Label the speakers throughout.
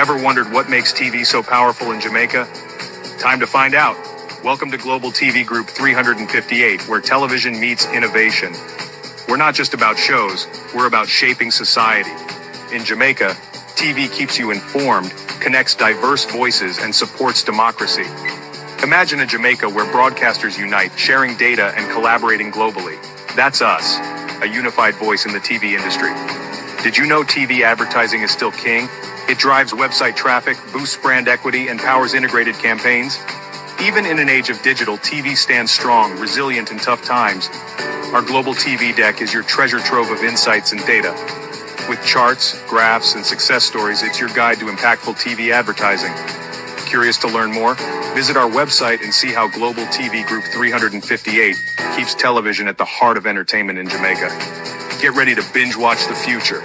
Speaker 1: Ever wondered what makes TV so powerful in Jamaica? Time to find out. Welcome to Global TV Group 358, where television meets innovation. We're not just about shows, we're about shaping society. In Jamaica, TV keeps you informed, connects diverse voices, and supports democracy. Imagine a Jamaica where broadcasters unite, sharing data and collaborating globally. That's us, a unified voice in the TV industry. Did you know TV advertising is still king? It drives website traffic, boosts brand equity, and powers integrated campaigns. Even in an age of digital, TV stands strong, resilient in tough times. Our Global TV Deck is your treasure trove of insights and data. With charts, graphs, and success stories, it's your guide to impactful TV advertising. Curious to learn more? Visit our website and see how Global TV Group 358 keeps television at the heart of entertainment in Jamaica. Get ready to binge watch the future.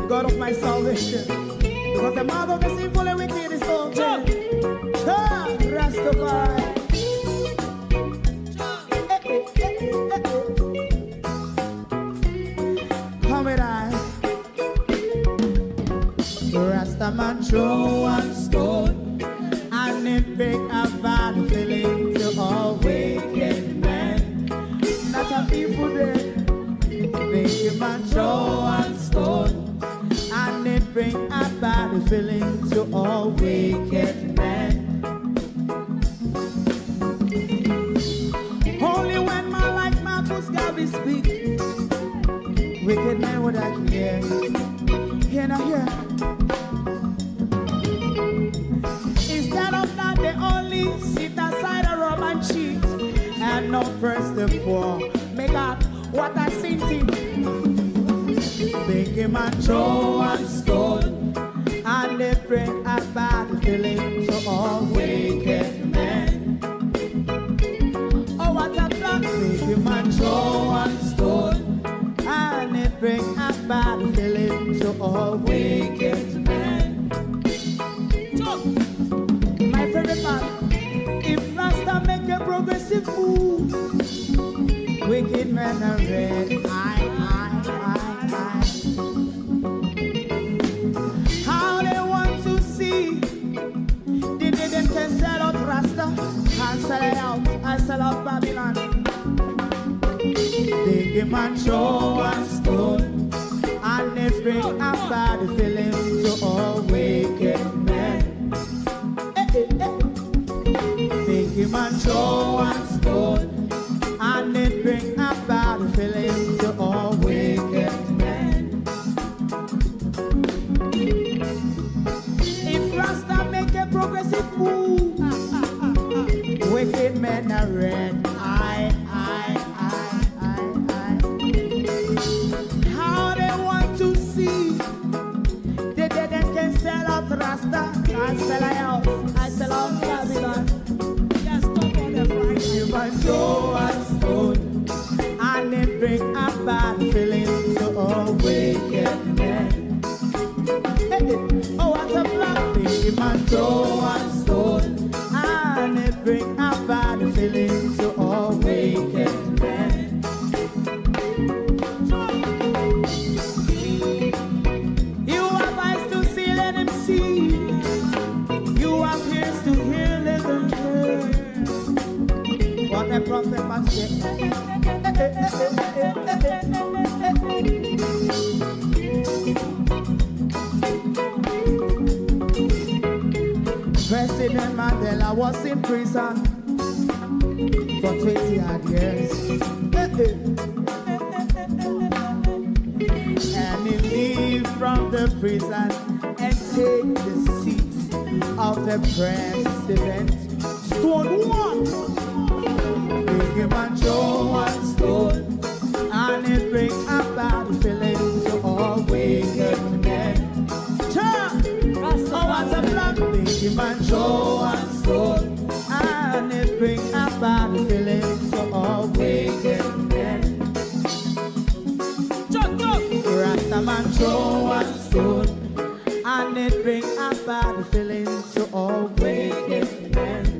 Speaker 2: God of my salvation, because the mouth of the sinful and wicked is open. Rastafari. Come with I. Rastaman throw one stone, and it bring a bad feeling to all wicked men. That's a people day. Make a man throw one stone, and it bring a bad feeling to all wicked men. Only when man like Marcus Garvey speak, wicked men would I hear. Hear now hear. Instead of that, they only sit aside and rob and cheat, and not press the poor. Make up what I seen to. Make him a throw one stone, and they bring a bad feeling to all wicked men. Oh, what a plan! Make him a throw one stone, and they bring a bad feeling to all wicked men. My favorite part: if Rasta make a progressive move, wicked men are red. How they want to see the day them can sell out Rasta and sell it out and sell out Babylon. Big man throw one stone, and they bring a bad feeling to all wicked men. Big man throw one stone, and they bring a bad feeling to all wicked men. If Rasta make a progressive move, wicked men are red. How they want to see the dead can sell out Rasta and sell out, I sell out Babylon. Yes, stop on the right. You might throw a stone, and they bring a bad feeling to all wicked men. Oh, what a plan! Big man throw one stone, and they bring a bad feeling to all wicked men. You have eyes to see, let him see. You have ears to hear, let them hear. What a prophet must say. President Mandela was in prison for 20 odd years. And he leave from the prison and take the seat of the president. Stone one. Big man throw one stone, and it bring a bad feeling to all wicked men. man throw one stone, and it bring a bad feeling to all wicked men. Rasta man throw one stone, and it bring a bad feeling to all wicked men.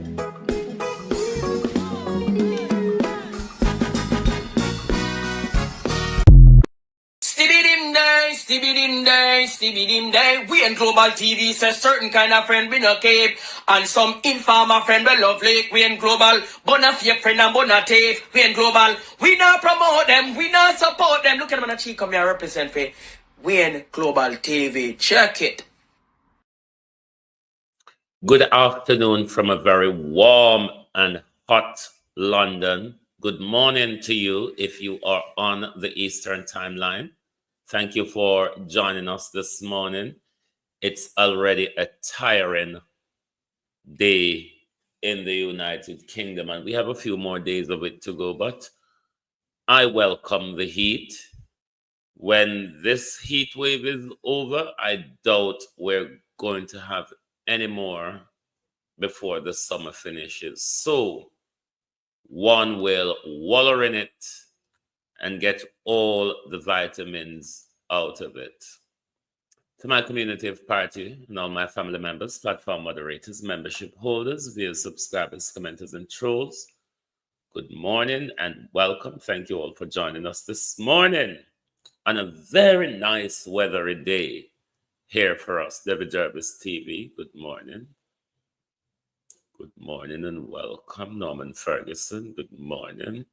Speaker 3: Stevie dim day. We in Global TV says certain kind of friend we no keep, and some informer friend we lovely. We in Global, bona fake friend and bona tape. We in Global, we not promote them, we not support them. Look at them on the cheek, come here represent for. We in Global TV. Check it.
Speaker 4: Good afternoon from a very warm and hot London. Good morning to you if you are on the Eastern timeline. Thank you for joining us this morning. It's already a tiring day in the United Kingdom, and we have a few more days of it to go, but I welcome the heat. When this heat wave is over, I doubt we're going to have any more before the summer finishes. So one will wallow in it and get all the vitamins out of it. To my community of party and all my family members, platform moderators, membership holders, viewers, subscribers, commenters, and trolls, good morning and welcome. Thank you all for joining us this morning on a very nice weathery day here for us, Debbie Jarvis TV. Good morning. Good morning and welcome. Norman Ferguson, good morning.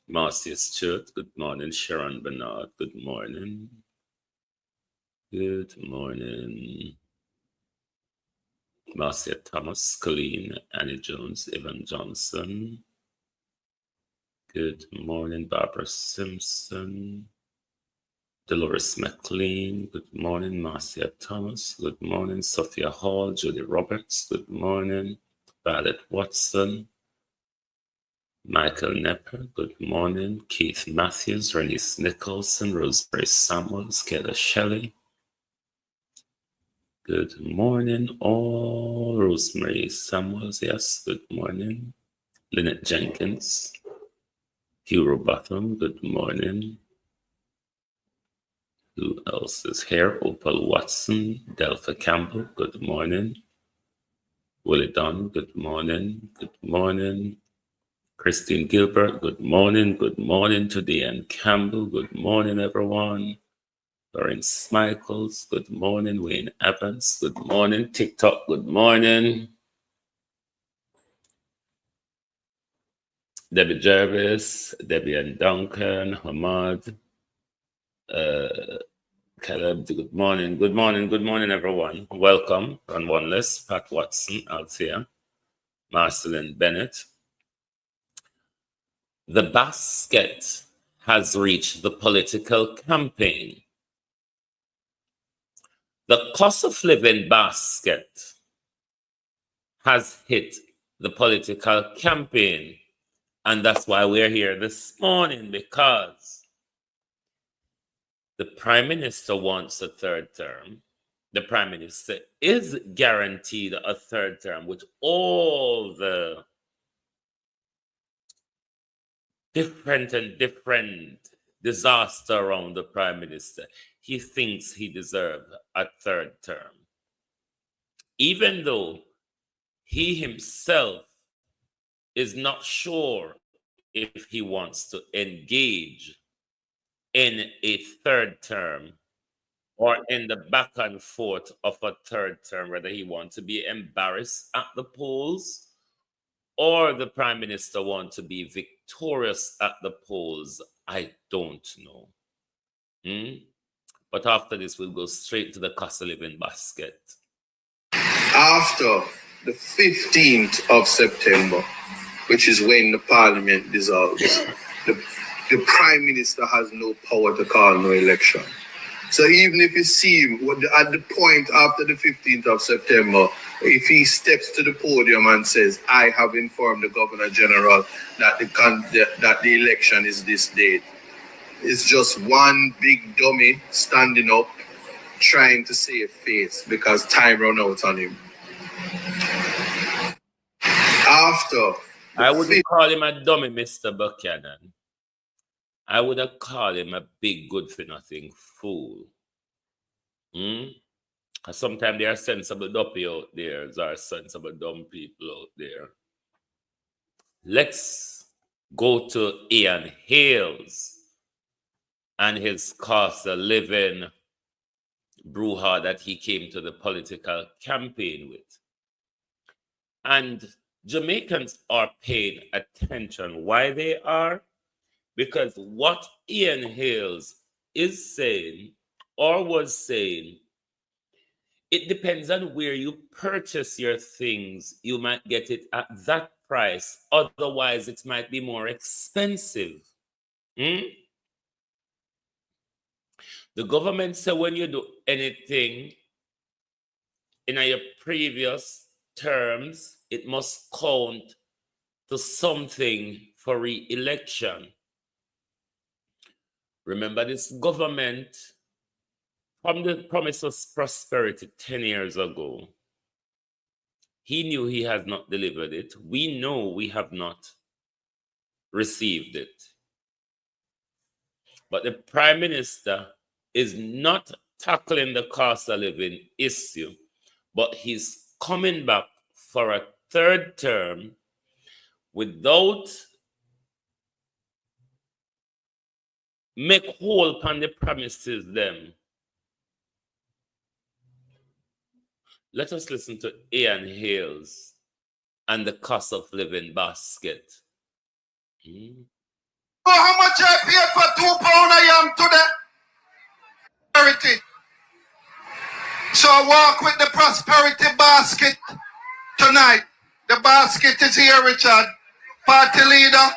Speaker 4: Marcia Stewart, good morning. Sharon Bernard, good morning. Good morning. Marcia Thomas, Colleen, Annie Jones, Evan Johnson. Good morning. Barbara Simpson. Dolores McLean, good morning. Marcia Thomas, good morning. Sophia Hall, Judy Roberts, good morning. Violet Watson. Michael Nepper, good morning. Keith Matthews, Renice Nicholson, Rosemary Samuels, Kayla Shelley. Good morning, all. Rosemary Samuels, yes, good morning. Lynette Jenkins, Hugh Robotham, good morning. Who else is here? Opal Watson, Delpha Campbell, good morning. Willie Dunn, good morning. Good morning. Christine Gilbert, good morning. Good morning to Deanne Campbell. Good morning, everyone. Lawrence Michaels, good morning. Wayne Evans, good morning. TikTok, good morning. Debbie Jarvis, Debbie and Duncan, Hamad, Caleb, good morning. Good morning. Good morning, everyone. Welcome on one list. Pat Watson, Althea, Marceline Bennett. The basket has reached the political campaign. The cost of living basket has hit the political campaign. And that's why we're here this morning, because the Prime Minister wants a third term. The Prime Minister is guaranteed a third term with all the different disaster around the Prime Minister. He thinks he deserves a third term. Even though he himself is not sure if he wants to engage in a third term or in the back and forth of a third term, whether he wants to be embarrassed at the polls or the Prime Minister wants to be victorious at the polls, I don't know. But after this, we'll go straight to the cost of living basket.
Speaker 5: After the 15th of September, which is when the Parliament dissolves, the Prime Minister has no power to call no election. So even if you see him at the point after the 15th of September, if he steps to the podium and says, I have informed the Governor General that the election is this date, it's just one big dummy standing up trying to save face because time run out on him. After
Speaker 4: I wouldn't call him a dummy, Mr. Buchanan. I would have called him a big good for nothing fool. Because sometimes there are sensible duppy out there, there are sensible dumb people out there. Let's go to Ian Hales and his cost of living brouhaha that he came to the political campaign with. And Jamaicans are paying attention. Why they are? Because what Ian Hales is saying or was saying, it depends on where you purchase your things. You might get it at that price. Otherwise, it might be more expensive. The government said when you do anything in your previous terms, it must count to something for re-election. Remember, this government, from the promise of prosperity 10 years ago, he knew he has not delivered it. We know we have not received it. But the Prime Minister is not tackling the cost of living issue, but he's coming back for a third term without make whole upon the promises them. Let us listen to Ian Hales and the cost of living basket.
Speaker 6: How much I paid for £2 I am today? Prosperity. So I walk with the prosperity basket tonight. The basket is here, Richard. Party leader.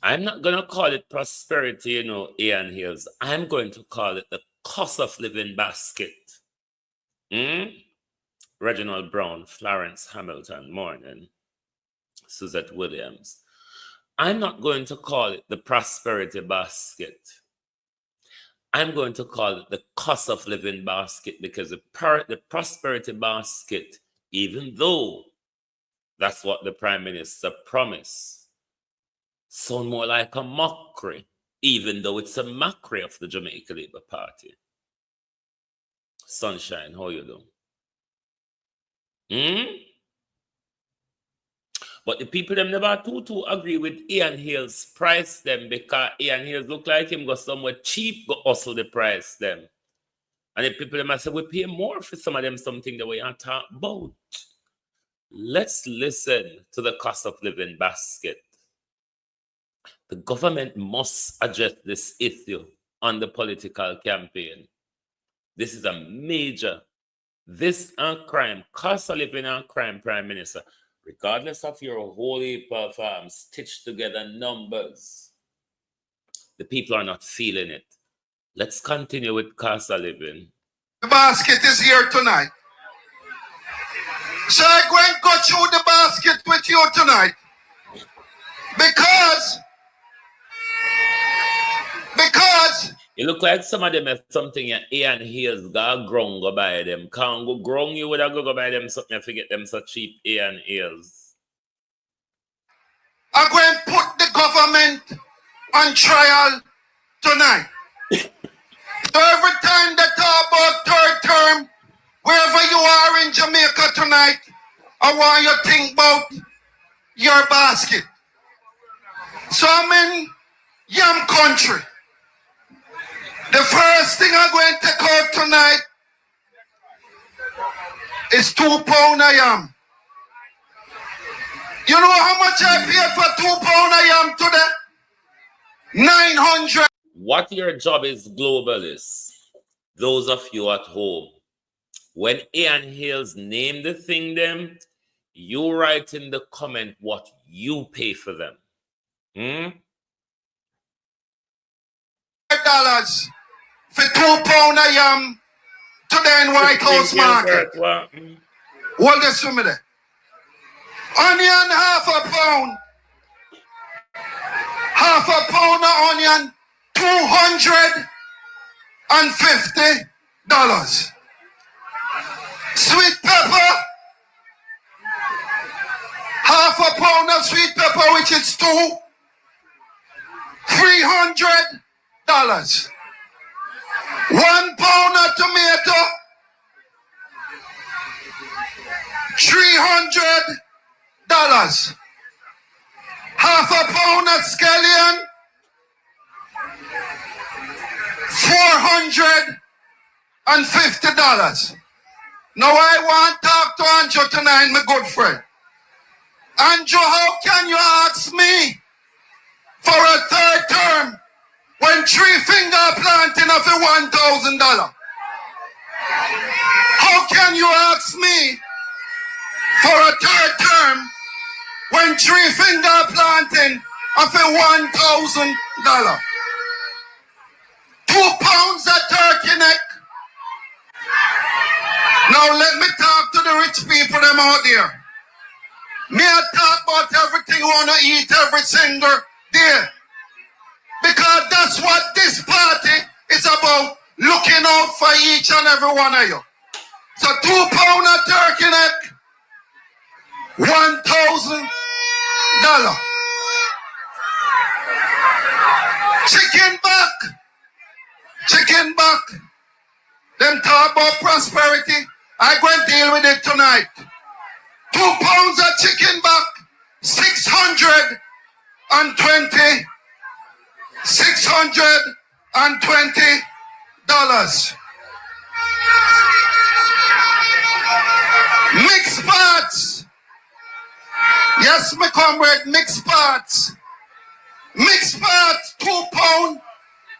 Speaker 4: I'm not going to call it prosperity, Ian Hales. I'm going to call it the cost of living basket. Reginald Brown, Florence Hamilton, morning. Suzette Williams. I'm not going to call it the prosperity basket. I'm going to call it the cost of living basket because the prosperity basket, even though that's what the Prime Minister promised, sound more like a mockery, even though it's a mockery of the Jamaica Labour Party. Sunshine, how you doing? But the people them never too agree with Ian Hales price them because Ian Hales look like him go somewhere cheap, go hustle the price them. And the people them say we pay more for some of them something that we are talking about. Let's listen to the cost of living basket. The government must address this issue on the political campaign. This is a major, this and crime, cost of living and crime, Prime Minister. Regardless of your whole heap of stitched together numbers, the people are not feeling it. Let's continue with cost of living.
Speaker 6: The basket is here tonight. So I'm going to go through the basket with you tonight. Because
Speaker 4: it look like some of them have something Ian Hales got grown go buy them. Can't go grown you would have go buy them something and forget them so cheap Ian Hales.
Speaker 6: I'm going to put the government on trial tonight. So every time they talk about third term, wherever you are in Jamaica tonight, I want you to think about your basket. So I'm in Yam country. The first thing I'm going to take out tonight is £2 I am. You know how much I paid for £2 I am today? 900.
Speaker 4: What your job is, globalists, those of you at home, when Ian Hales name the thing them, you write in the comment what you pay for them.
Speaker 6: $5 for £2 I am today in White House Market. Hold this for me there. Onion, half a pound. Half a pound of onion, $250. Sweet pepper, half a pound of sweet pepper, which is $300. $1 pound of tomato, $300. Half a pound of scallion, $450. Now I want to talk to Andrew tonight, my good friend. Andrew, how can you ask me for a third term when 3 finger planting of $1,000? How can you ask me for a third term when 3 finger planting of $1,000? 2 pounds of turkey neck. Now let me talk to the rich people them out there. Me I talk about everything you want to eat every single day. Because that's what this party is about. Looking out for each and every one of you. So 2 pounds of turkey neck, $1,000. Chicken back. Them talk about prosperity. I go and deal with it tonight. 2 pounds of chicken back, $620. Mixed parts. Yes, my comrade, mixed parts. Mixed parts, 2 pounds,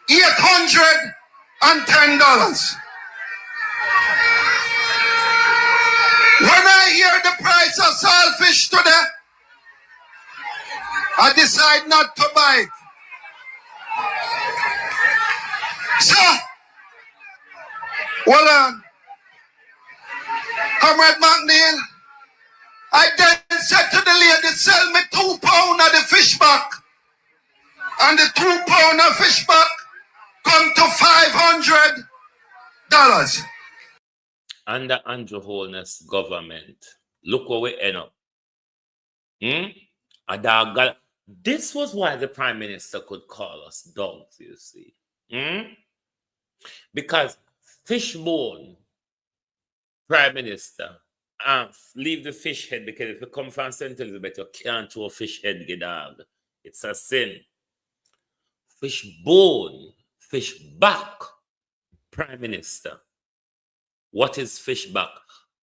Speaker 6: $810. When I hear the price of saltfish today, I decide not to buy it. So, well, Comrade McNeil, I then said to the lady, sell me 2 pounds of the fish back. And the 2 pounds of fish back come to $500.
Speaker 4: Under Andrew Holness government, look where we end up. This was why the Prime Minister could call us dogs, you see. Because fishbone, Prime Minister, leave the fish head, because if you come from St. Elizabeth, you can't throw a fish head, get dog. It's a sin. Fishbone, fish back, Prime Minister. What is fish back?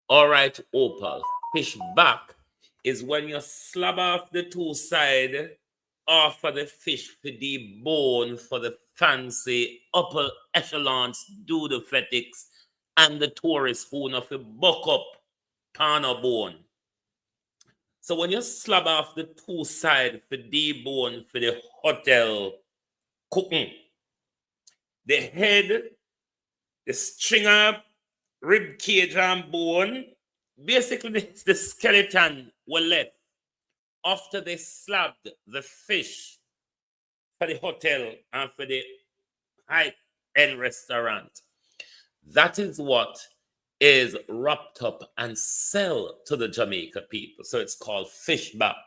Speaker 4: All right, Opal. Fish back is when you slab off the 2 sides off of the fish for the bone for the fancy upper echelons, do the fetics, and the tourist who know fi buck up pan or bone. So when you slab off the 2 sides for the bone for the hotel cooking, the head, the stringer, rib cage and bone, basically the skeleton were left after they slabbed the fish for the hotel and for the high-end restaurant. That is what is wrapped up and sell to the Jamaica people. So it's called fish back,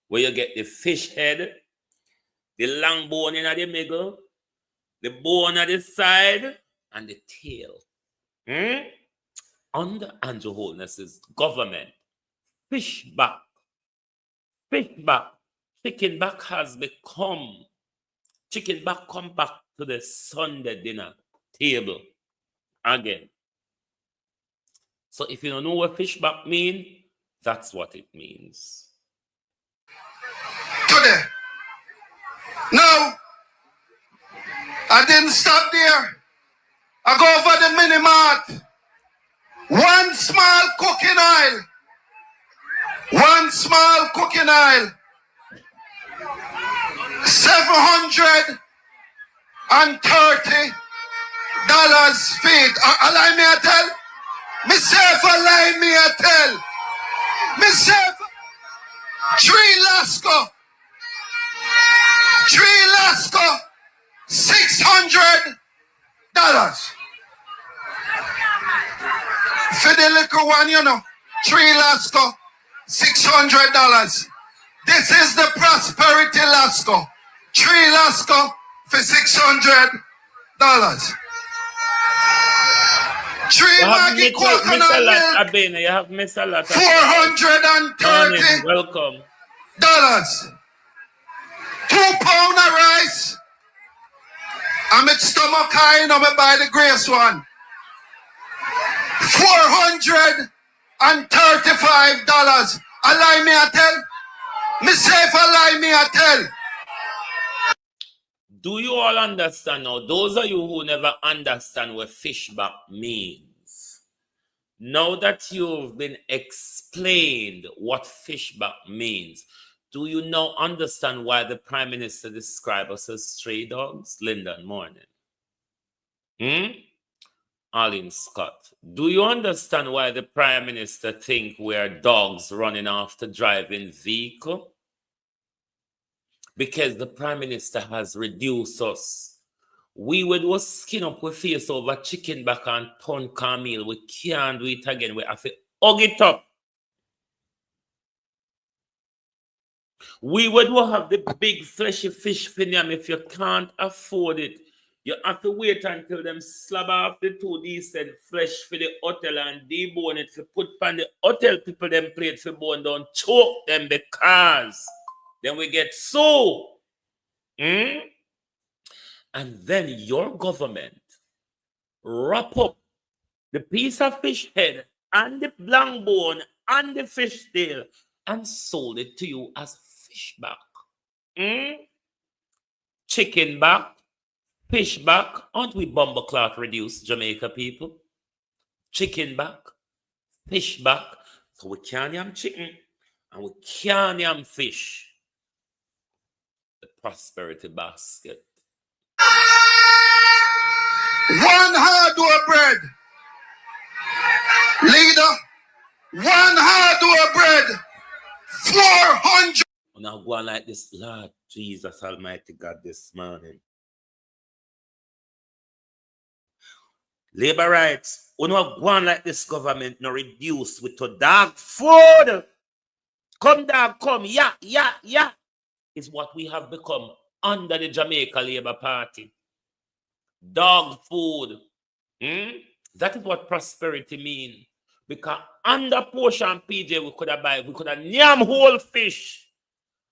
Speaker 4: where you get the fish head, the long bone in the middle, the bone at the side, and the tail. Under Andrew Holness's government, fish back, chicken back has become, chicken back come back to the Sunday dinner table again. So if you don't know what fish back mean, that's what it means.
Speaker 6: Today. No, I didn't stop there. I go over the mini mart. 1 small cooking oil. 1 small cooking oil. $730 feet. Allow me to tell. Myself, allow me to tell. Myself, 3 Lasco. $600. For the little one, you know, 3 Lasco, $600. This is the Prosperity Lasco. 3 Lasco for $600. 3 Maggie coconut milk,
Speaker 4: Abena, you have Miss a lot.
Speaker 6: $430.
Speaker 4: Welcome.
Speaker 6: 2 pounds of rice. I'm at stomach high, and I'm buy the Grace one. $435. Allow me a tell. Me say for allow me a tell.
Speaker 4: Do you all understand now? Those of you who never understand what fishback means, now that you've been explained what fishback means, do you now understand why the Prime Minister described us as stray dogs? Lyndon Morning. Arlene Scott. Do you understand why the Prime Minister think we're dogs running after driving vehicle? Because the Prime Minister has reduced us. We would skin up with face over chicken back and pound corn meal. We can't do it again. We have to hug it up. We would have the big fleshy fish for them. If you can't afford it, you have to wait until them slab off the 2 decent flesh for the hotel and debone it to put on the hotel people them plate for bone down, choke them because then we get so. And then your government wrap up the piece of fish head and the blank bone and the fish tail and sold it to you as fish back. Chicken back, fish back. Aren't we bumper cloth reduced Jamaica people? Chicken back, fish back. So we can't yam chicken and we can't yam fish. The prosperity basket.
Speaker 6: 1 hard bread. Leader, 1 hard bread. 400.
Speaker 4: Now go on like this, Lord Jesus Almighty God, this morning. Labor rights, we not go on like this government, no reduce with to dog food. Come dog, come, yeah. Is what we have become under the Jamaica Labour Party. Dog food. That is what prosperity means. Because under portion PJ, we could have yam whole fish.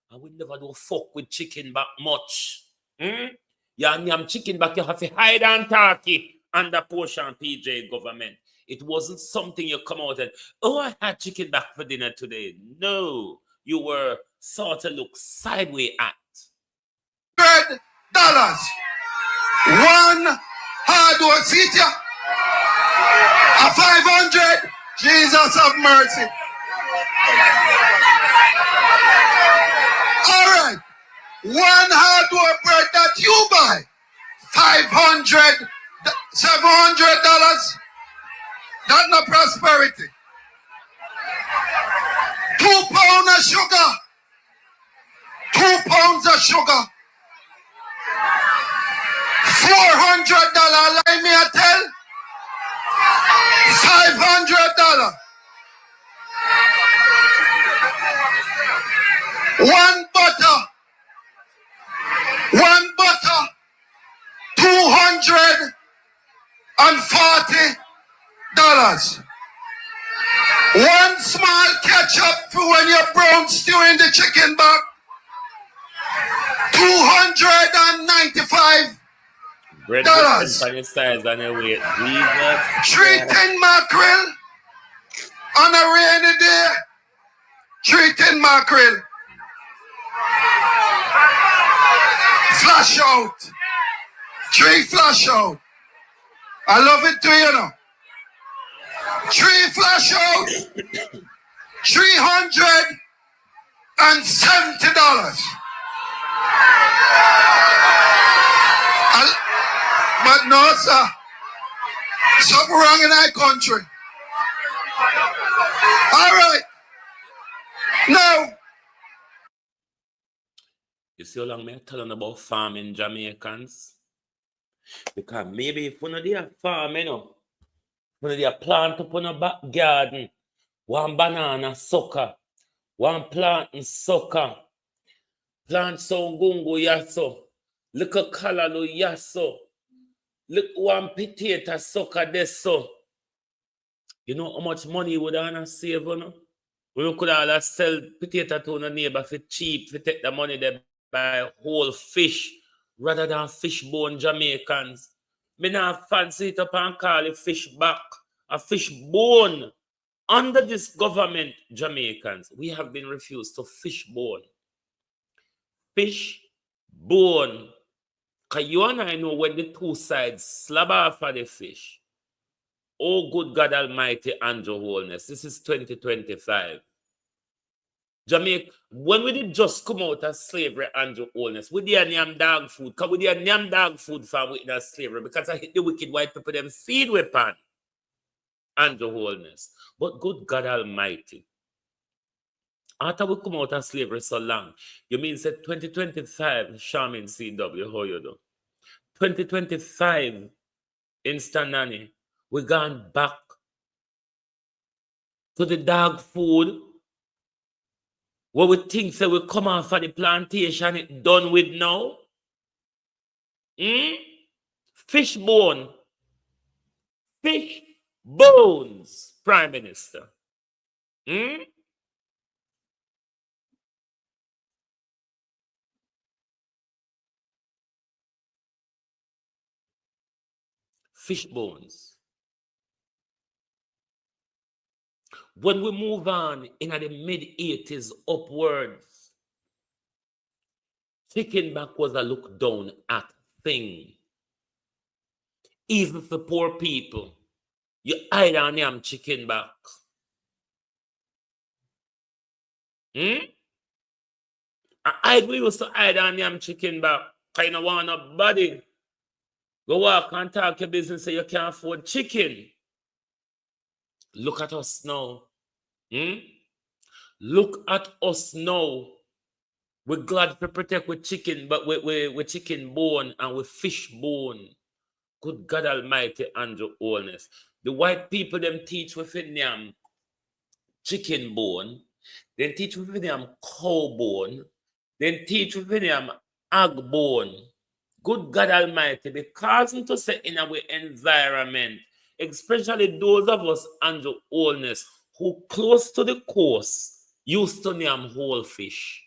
Speaker 4: And we never do fuck with chicken back much. Yeah, yam chicken back, you have to hide and turkey under portion PJ government. It wasn't something you come out and, oh, I had chicken back for dinner today. No, you were sort of look sideways at.
Speaker 6: $100. 1 hard seat ya. A 500. Jesus of mercy. All right. 1 hard bread that you buy. $500, $700. That's not prosperity. 2 pounds of sugar. 2 pounds of sugar. $400. Let me tell. $500. 1 butter. 1 butter. $240. One small ketchup for when you're brown stewing the chicken back. $295.
Speaker 4: Bread size and a weight.
Speaker 6: 310 mackerel on a rainy day. 310 mackerel. Flash out. 3 flash out. I love it too, you know. 3 flash out. $370. But no, sir. Something wrong in our country. All right. No.
Speaker 4: You see how long me telling about farming Jamaicans? Because maybe if we not there farm, you know, When they plant up on a back garden, one banana sucker, one plant in sucker, plant some gungo yaso, little kalalu yaso, look one potato sucker deso. You know how much money you would have save, you know? We could have sell potato to the neighbor for cheap, to take the money they buy whole fish rather than fish bone Jamaicans. Me not fancy it up and call it fish back, a fish bone. Under this government, Jamaicans, we have been refused to fish bone. Fish bone. Because you and I know when the two sides slab off of the fish. Oh, good God Almighty, Andrew Holness. This is 2025. Jamaica, when we did just come out of slavery, Andrew Holness, we did a nyam dog food. Because we did a nyam dog food for witness slavery. Because I hit the wicked white people, them feed weapon. Andrew Holness. But good God Almighty, after we come out of slavery so long, you mean say 2025, Charmin CW, how you do? 2025, Instant Nanny, we gone back to the dog food where we think say we come off of the plantation, it done with now. Fish bone. Fish bones, Prime Minister. Fish bones. When we move on in the mid-80s upwards, chicken back was a look down at thing. Even for poor people, you hide on them chicken back. We used to hide on them chicken back. Kind of want a body. Go walk and talk your business so you can't afford chicken. Look at us now. Look at us now. We're glad to protect with chicken, but with chicken bone and with fish bone. Good God Almighty, Andrew Holness. The white people, them teach within them chicken bone. They teach within them cow bone. They teach within them hog bone. Good God Almighty, because into say in our environment, especially those of us, Andrew Holness, who close to the coast, used to name whole fish.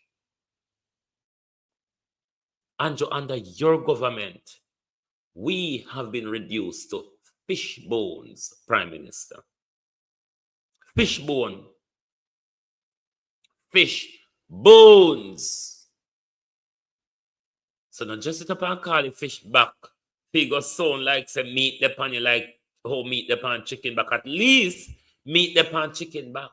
Speaker 4: Andrew, under your government, we have been reduced to fish bones, Prime Minister. Fish bone. Fish bones. So not just sit up and call it fish back. Figure sound like say meat the pan you like how meat the pan chicken back. At least meat the pan chicken back.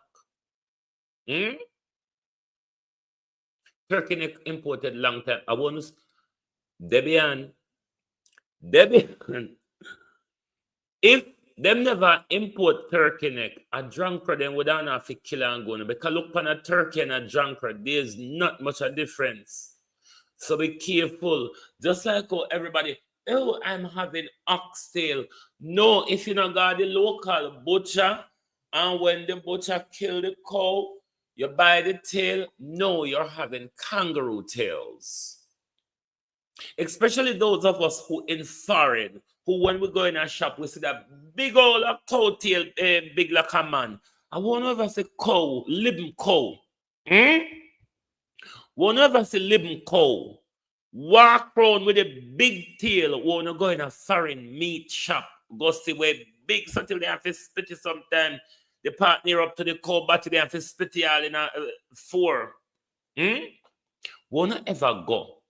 Speaker 4: Turkey neck imported long time. I want to Debian. If them never import turkey neck, a drunkard then would not have to kill and go. Because look on a turkey and a drunkard, there's not much a difference. So be careful. Just like how everybody, oh, I'm having oxtail. No, if you not got the local butcher, and when the butcher kill the cow, you buy the tail. No, you're having kangaroo tails. Especially those of us who in foreign, who when we go in a shop, we see that big old cow tail, big like a man. I won't ever say cow, living cow. Won't ever see living cow. Walk around with a big tail. Won't go in a foreign meat shop. Go see where big so until they have to spit it sometime. They partner up to the cow, but they have to spit it all in a 4. Won't ever go.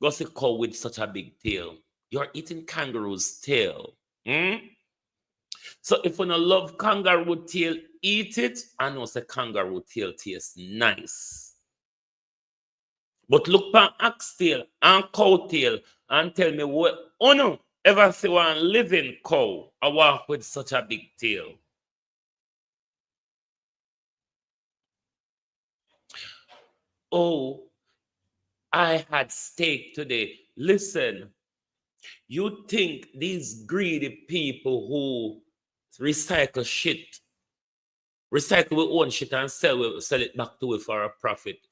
Speaker 4: Go see cow with such a big tail. You're eating kangaroo's tail. So if you don't love kangaroo tail, eat it. I know the kangaroo tail tastes nice. But look for ox tail and cow tail and tell me what no ever see one living cow I walk with such a big tail. Oh, I had steak today. Listen, you think these greedy people who recycle shit. Recycle we own shit and sell it back to it for a profit.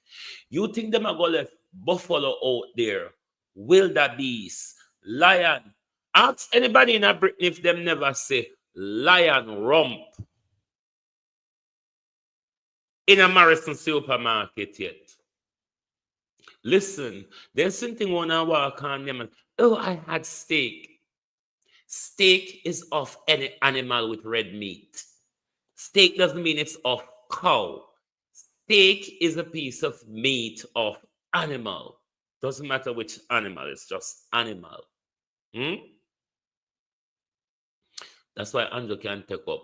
Speaker 4: You think them are gonna left buffalo out there, wildebeest, lion? Ask anybody in a Britain if them never say lion rump in a Morrison supermarket yet. Listen, there's something when I walk on them and, oh, I had steak. Steak is of any animal with red meat. Steak doesn't mean it's of cow. Steak is a piece of meat of animal. Doesn't matter which animal, it's just animal. That's why Andrew can take up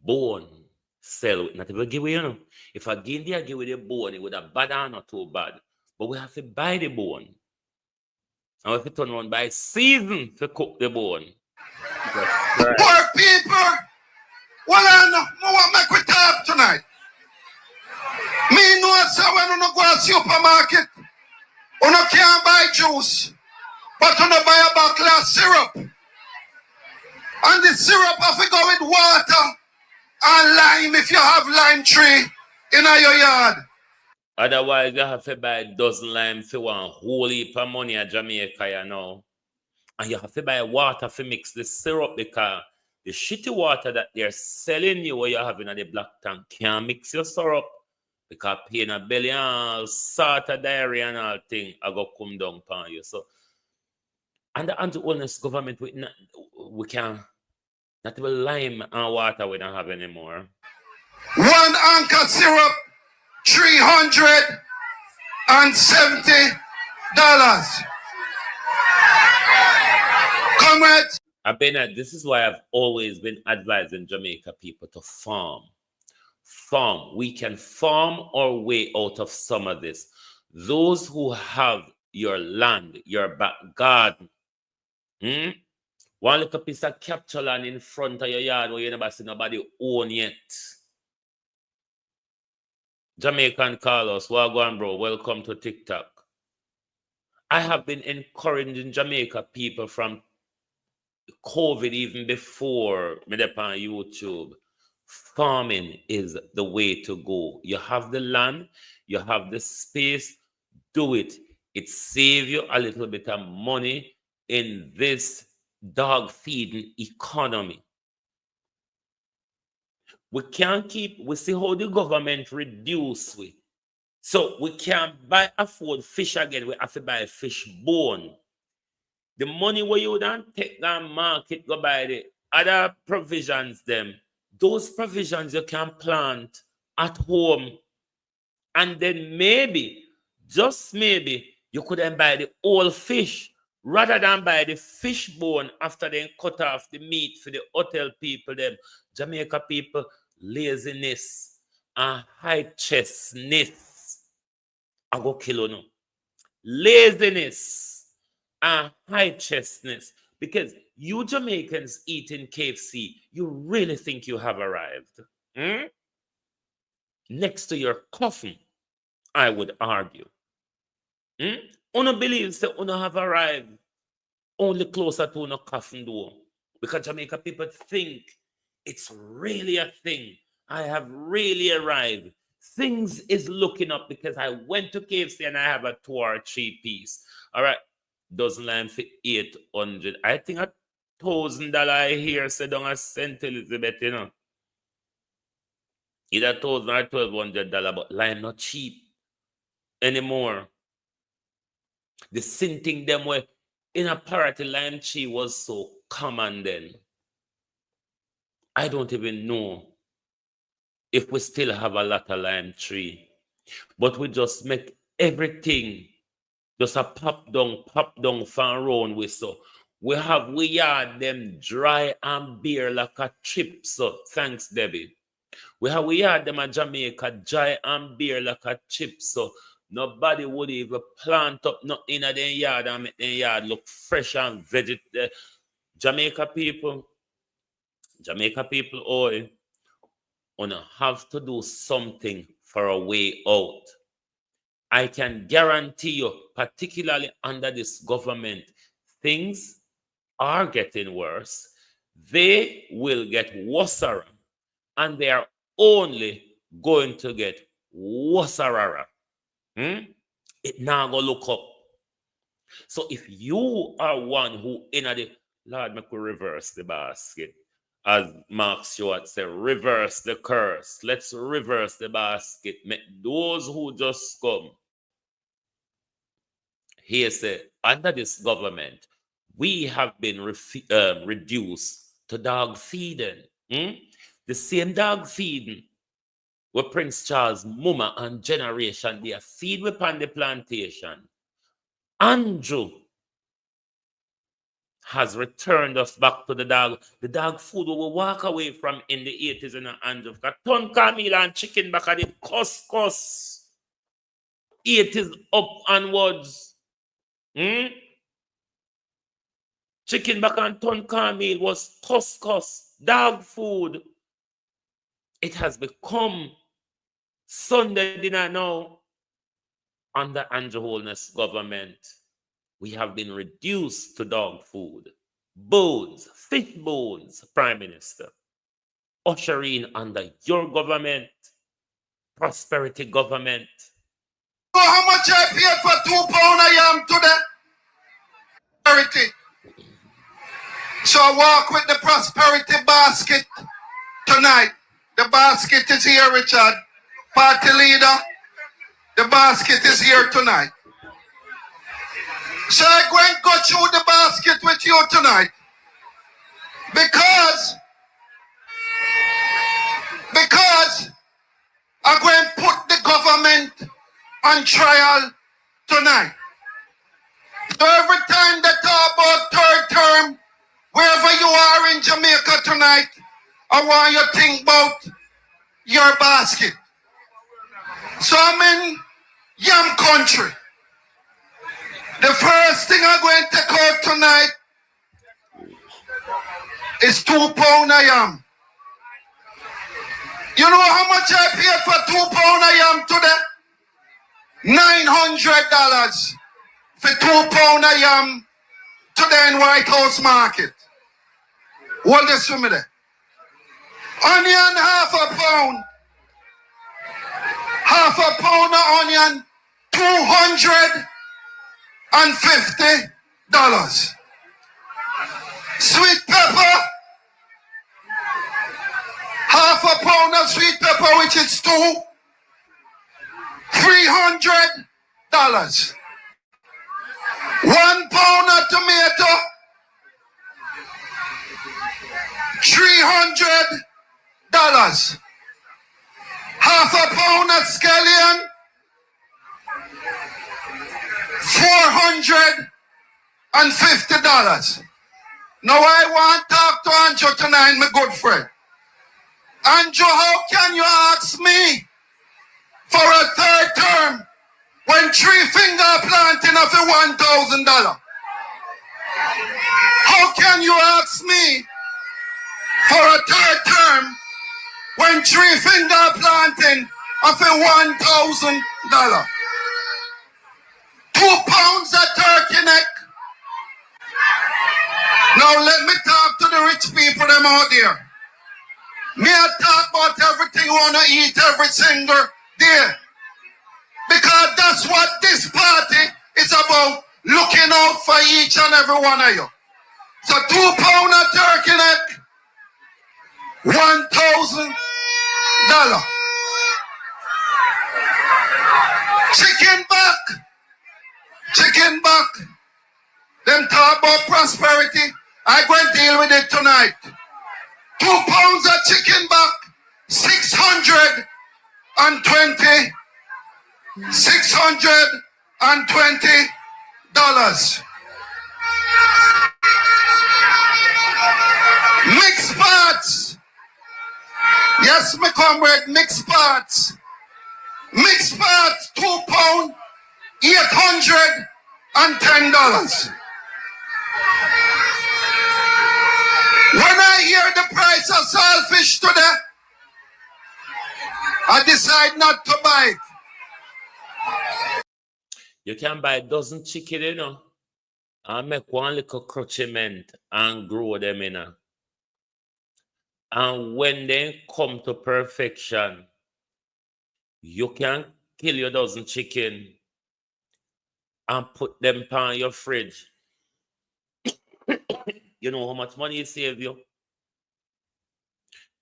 Speaker 4: bone, sell it. Not even give away, you know. If I give India give away the bone, it would have bad or not too bad. But we have to buy the bone. And we have to turn around by season to cook the bone. Right.
Speaker 6: Poor people! Well, I know what make we talk tonight. Me know so when you go to supermarket, you can't buy juice, but you buy a bottle of syrup. And the syrup have to go with water and lime if you have lime tree in your yard.
Speaker 4: Otherwise, you have to buy a dozen lime for one whole heap of money at Jamaica, you know. And you have to buy water to mix the syrup because the shitty water that they're selling you where you're having at the black tank can't mix your syrup because pain a belly and all sort of diarrhea and all thing I go come down upon you. So, and the anti-illness government, we can not even lime and water we don't have anymore.
Speaker 6: One anchor syrup, $370. Comrades.
Speaker 4: This is why I've always been advising Jamaica people to farm. Farm. We can farm our way out of some of this. Those who have your land, your back garden, one little piece of capture land in front of your yard where you never see nobody own yet. Jamaican Carlos, Wagwan bro, welcome to TikTok. I have been encouraging Jamaica people from COVID even before me on YouTube. Farming is the way to go. You have the land, you have the space, do it. It saves you a little bit of money in this dog feeding economy. We can't we see how the government reduce we. So we can't afford fish again, we have to buy fish bone. The money where you don't take that market, go buy the other provisions them. Those provisions you can plant at home. And then maybe, just maybe, you could then buy the whole fish rather than buy the fish bone after they cut off the meat for the hotel people, them Jamaica people, laziness and high chestness. I go kill you. Laziness and high chestness. Because you Jamaicans eating KFC, you really think you have arrived. Next to your coffin, I would argue. Una believes that una have arrived only closer to una coffin door. Because Jamaica people think it's really a thing. I have really arrived. Things is looking up because I went to KFC and I have a 2 or 3 piece. All right. Dozen line for 800. I think $1,000 here said don't a St. Elizabeth, you know. Either $1,000 or $1,200, but lime not cheap anymore. The same thing them where in a party lime tree was so common then. I don't even know if we still have a lot of lime tree. But we just make everything just a pop down fan around with so. We yard them dry and bare like a chip. So thanks, Debbie. We yard them at Jamaica dry and bare like a chip. So nobody would even plant up nothing in their yard and make their yard look fresh and vegetable. Jamaica people, oi, wanna have to do something for a way out. I can guarantee you, particularly under this government, things are getting worse. they will get worser, and they are only going to get worser. It now go look up. So if you are one who in the Lord, make we reverse the basket. As Mark Stewart said, reverse the curse. Let's reverse the basket. Make those who just come. He said, under this government, we have been reduced to dog feeding. The same dog feeding where Prince Charles, Muma, and generation, they are feed upon the plantation. Andrew has returned us back to the dog food we will walk away from in the 80s and Andrew. Ton Camille and chicken back at the couscous. 80s up onwards. Chicken back and ton Camille was couscous, dog food. It has become Sunday dinner now. Under Andrew Holness government, we have been reduced to dog food. Bones, fish bones, Prime Minister. Ushering under your government, prosperity government.
Speaker 6: You know how much I paid for 2 pounds of yam today? Prosperity. So I walk with the prosperity basket tonight. The basket is here, Richard. Party leader, the basket is here tonight. So I'm going to go through the basket with you tonight. Because I'm going to put the government on trial tonight. So every time they talk about third term, wherever you are in Jamaica tonight, I want you to think about your basket. So I'm in yam country. The first thing I'm going to take out tonight is 2 pounds of yam. You know how much I paid for 2 pounds of yam today? $900 for 2 pounds of yam today in White House Market. Hold this for me there. Onion, half a pound. Half a pound of onion, $250. Sweet pepper, half a pound of sweet pepper, which is $300. 1 pound of tomato, $300. Half a pound of scallion, $450. Now I want to talk to Andrew tonight, my good friend. Andrew, how can you ask me for a third term when 3 finger planting of $1,000? How can you ask me for a third term when 3 finger planting of $1,000? 2 pounds of turkey neck. Now let me talk to the rich people them out there. Me I talk about everything you want to eat every single day. Because that's what this party is about, looking out for each and every one of you. So 2 pounds of turkey neck, $1,000. Chicken back. Them talk about prosperity. I'm going to deal with it tonight. 2 pounds of chicken back, $620. Mixed parts. Yes, my comrade, mixed parts. Mixed parts, 2 pounds, $810. When I hear the price of saltfish today, I decide not to buy it.
Speaker 4: You can buy a dozen chicken, you know, and make one little crutchment and grow them in. And when they come to perfection, you can kill your dozen chicken and put them on your fridge. You know how much money it save you?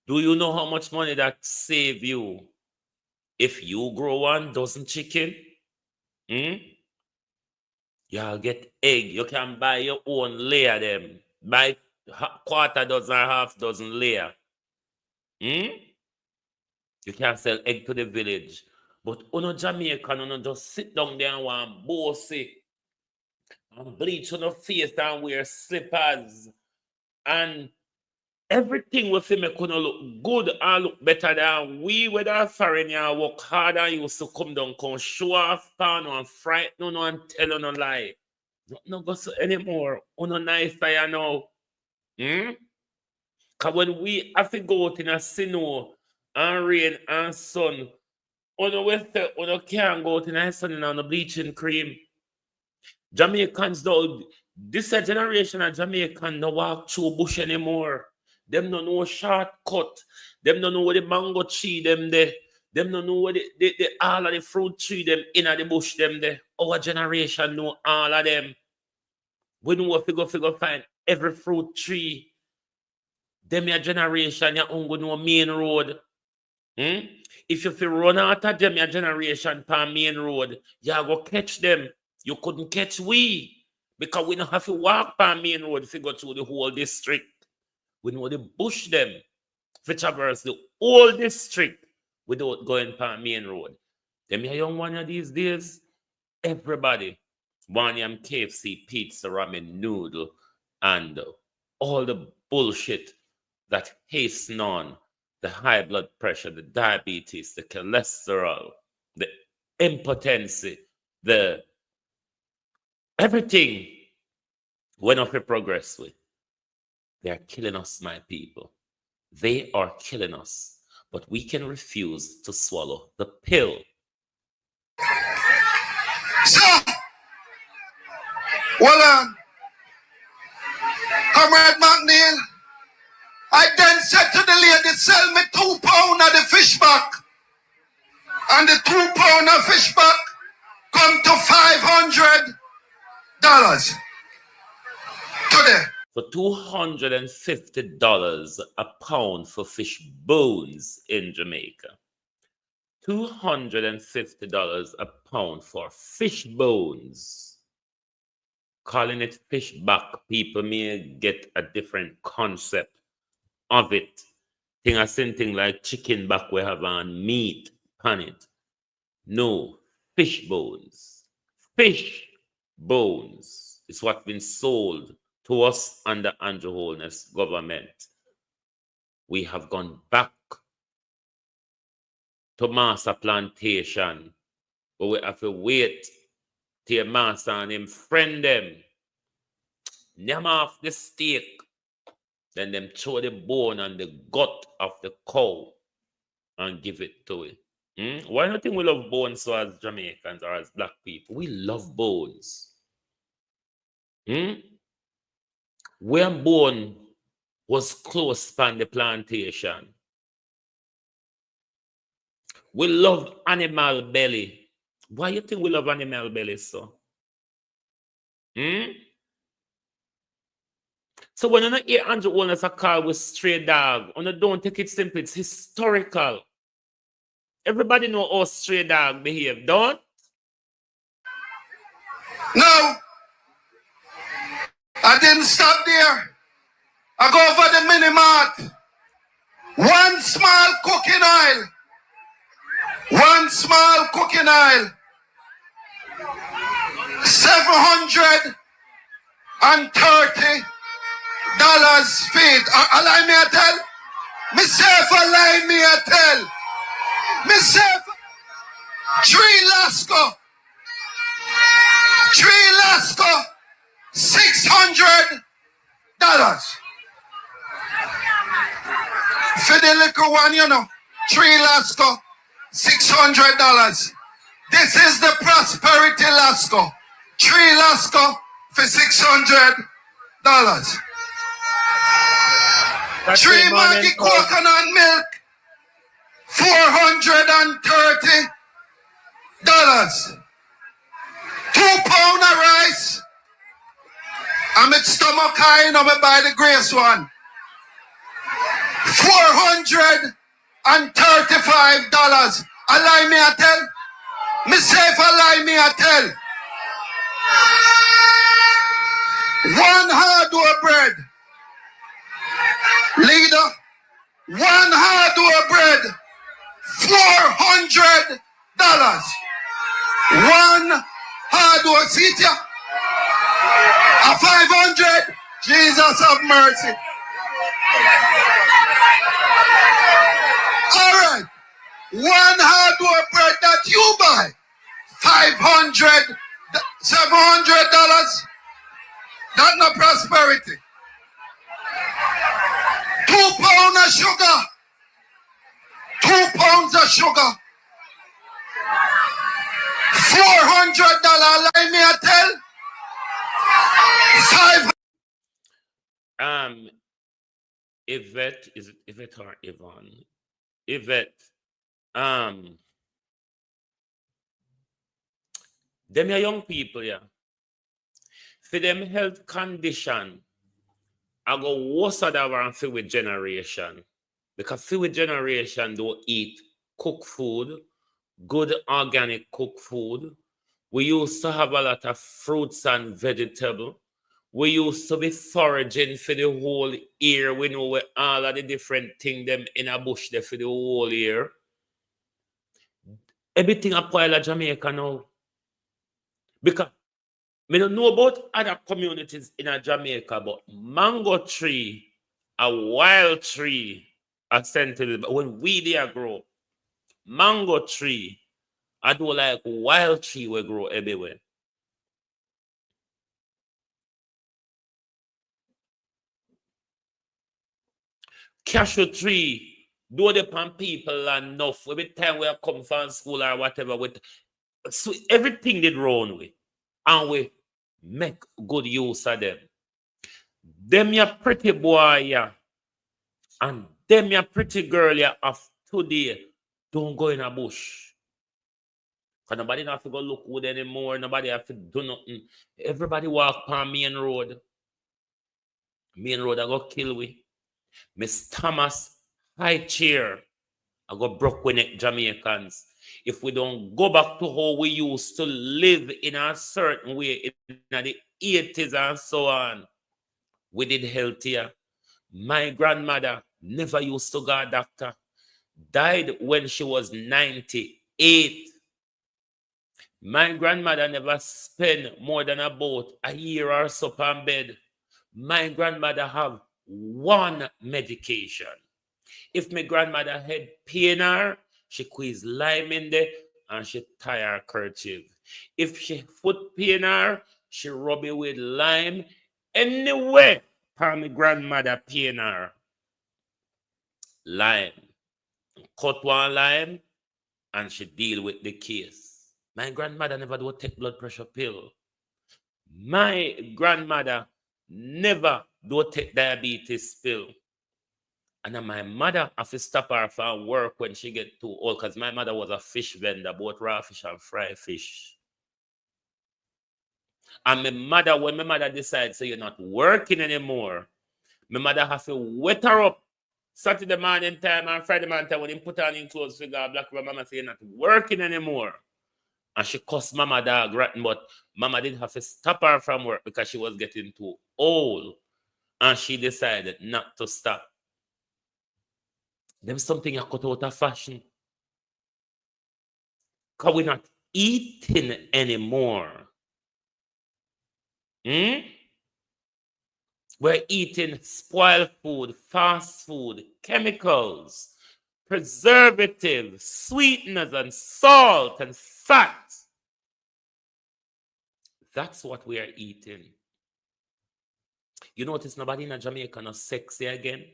Speaker 4: Do you know how much money that save you if you grow 1 dozen chicken? You'll get egg. You can buy your own layer them. Buy quarter dozen or half dozen layer. You can sell egg to the village. But on Jamaican, just sit down there and want bossy and bleach on your face and wear slippers. And everything with him make look good and look better than we, whether foreigner work hard and used to come down, come show off, pan and frighten no and tell no lie. Not go so anymore. No nice I know. Because when we have to go out in a snow and rain and sun, you can't go out in a sun and a bleaching cream. Jamaicans though, this generation of Jamaican no walk through bush anymore. Them no know shortcut. Them no know where the mango tree them there. Them no know where the all of the fruit tree them in the bush them there. Our generation know all of them. We know what figure find every fruit tree. Them your generation, you only know main road. If you feel run out of them your generation per main road, you go catch them. You couldn't catch we. Because we don't have to walk per main road if you go through the whole district. We know the bush them for traverse the whole district without going per main road. Them your young one of these days, everybody want them KFC, pizza, ramen, noodle, and all the bullshit that hasten on the high blood pressure, the diabetes, the cholesterol, the impotency, the everything we're not progress with. They are killing us, my people. They are killing us. But we can refuse to swallow the pill.
Speaker 6: So, Comrade McNeil, I then said to the lady, sell me 2 pounds of the fish back. And the 2 pounds of fish back come to $500 today.
Speaker 4: For $250 a pound for fish bones in Jamaica. $250 a pound for fish bones. Calling it fish back, people may get a different concept of it. Thing like chicken back we have on meat on it. No, fish bones. Fish bones is what's been sold to us under Andrew Holness government. We have gone back to master plantation, but we have to wait till master and him friend them, name off the steak, then them throw the bone and the gut of the cow and give it to it. Why do you think we love bones so as Jamaicans or as black people? We love bones. When bone was close on the plantation, we love animal belly. Why you think we love animal belly so? So when you hear Andrew Holness a call with stray dog, you don't take it simple, it's historical. Everybody know how stray dog behave, don't?
Speaker 6: No. I didn't stop there. I go over the mini-mart. 1 small cooking oil. 1 small cooking oil. $730 feet. Allow me to tell. Myself, allow me to tell. Myself, 3 Lasco. 3 Lasco. $600. For the little one, 3 Lasco, $600. This is the Prosperity Lasco. 3 Lasco for $600.
Speaker 4: That's
Speaker 6: 3
Speaker 4: it, morning,
Speaker 6: Maggi
Speaker 4: Paul.
Speaker 6: coconut milk, $430. 2 pound of rice. I'm at stomach high, and I'm buy the Grace one. $435. A lie me a tell. Me say if a lie me a tell. 1 hardware bread. Leader. 1 hardware bread. $400. 1 hardware seat ya. A 500. Jesus have mercy. All right. 1 hardware bread that you buy. $500, $700. That's not prosperity. 2 pounds of sugar. 2 pounds of sugar. $400. Let me tell. 5.
Speaker 4: Yvette, is it Yvette or Yvonne? Yvette, them are young people, yeah. For them health condition, I go worse than one for with generation. Because for with generation don't eat cooked food, good organic cooked food. We used to have a lot of fruits and vegetables. We used to be foraging for the whole year. We know where all of the different things them in a bush there for the whole year. Everything a pile of Jamaica now. Because we don't know about other communities in a Jamaica, but mango tree, a wild tree, are sent to the, when we there grow, mango tree, I do like wild tree will grow everywhere. Cashew tree, do depend people enough. Every time we come from school or whatever, with so everything did wrong with, and we make good use of them. Them ya pretty boy ya, and them ya pretty girl ya of today, don't go in a bush. Cause nobody have to go look good anymore. Nobody have to do nothing. Everybody walk on main road. Main road I go kill we. Miss Thomas High Chair. I go broke with it, Jamaicans. If we don't go back to how we used to live in a certain way in the 80s and so on, we did healthier. My grandmother never used to go to a doctor. Died when she was 98. My grandmother never spent more than about a year or so on bed. My grandmother have 1 medication. If my grandmother had pain her, she squeeze lime in there and she tie her kerchief. If she foot pain her, she rub it with lime. Anyway, my grandmother pain her. Lime. Cut 1 lime and she deal with the case. My grandmother never do take blood pressure pill. My grandmother never do take diabetes pill. And then my mother have to stop her from work when she get too old, because my mother was a fish vendor, both raw fish and fried fish. And my mother, when my mother decides, so you're not working anymore, my mother has to wet her up Saturday morning time and Friday morning time when he put on in clothes for God, black mama say you're not working anymore. And she cussed mama dog rotten, but mama did have to stop her from work because she was getting too old. And she decided not to stop. There's something you cut out of fashion. Because we're not eating anymore. We're eating spoiled food, fast food, chemicals, preservatives, sweeteners, and salt and fat. That's what we are eating. You notice nobody in Jamaica not sexy again?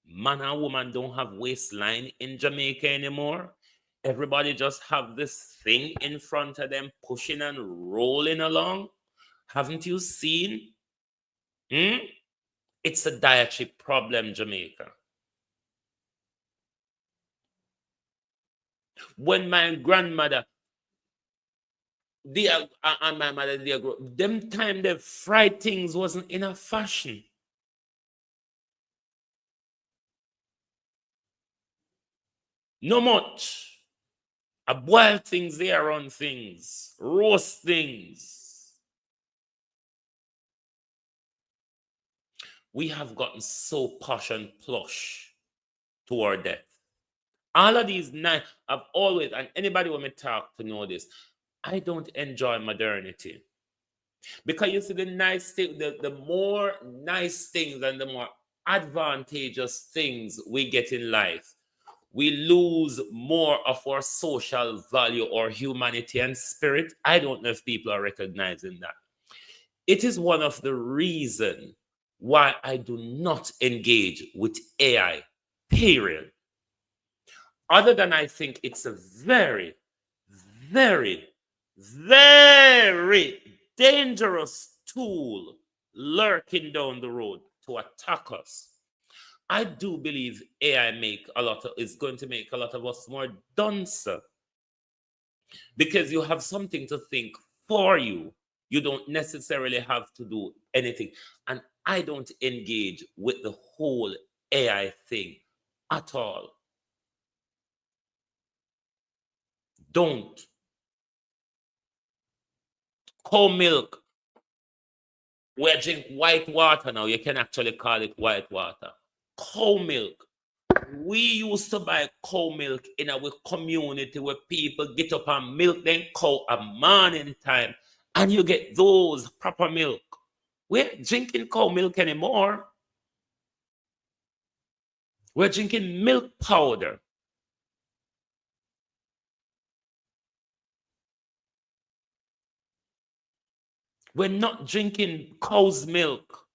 Speaker 4: Man and woman don't have waistline in Jamaica anymore. Everybody just have this thing in front of them pushing and rolling along. Haven't you seen? It's a dietary problem, Jamaica. When my grandmother and my mother, they grew up, them time the fried things wasn't in a fashion. No much. I boil things there on things, roast things. We have gotten so posh and plush to our death. All of these nice, I've always, and anybody when me talk to know this, I don't enjoy modernity. Because you see, the nice thing, the more nice things and the more advantageous things we get in life, we lose more of our social value or humanity and spirit. I don't know if people are recognizing that. It is one of the reasons why I do not engage with AI, period. Other than I think it's a very, very, very dangerous tool lurking down the road to attack us. I do believe AI is going to make a lot of us more dunce, because you have something to think for you. You don't necessarily have to do anything. And I don't engage with the whole AI thing at all. Don't. Cow milk. We drink white water now. You can actually call it white water. Cow milk. We used to buy cow milk in our community where people get up and milk them cow at morning time, and you get those proper milk. We're drinking cow milk anymore. We're drinking milk powder. We're not drinking cow's milk.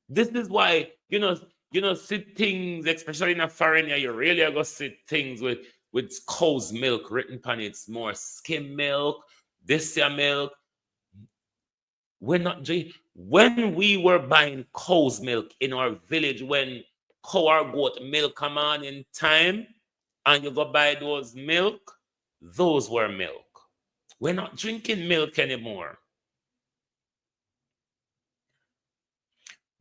Speaker 4: This is why, see things, especially in a foreign, you really are going to see things with cow's milk written on it. It's more skim milk, this year milk. We're not drinking. When we were buying cow's milk in our village, when cow or goat milk come on in time, and you go buy those milk, those were milk. We're not drinking milk anymore.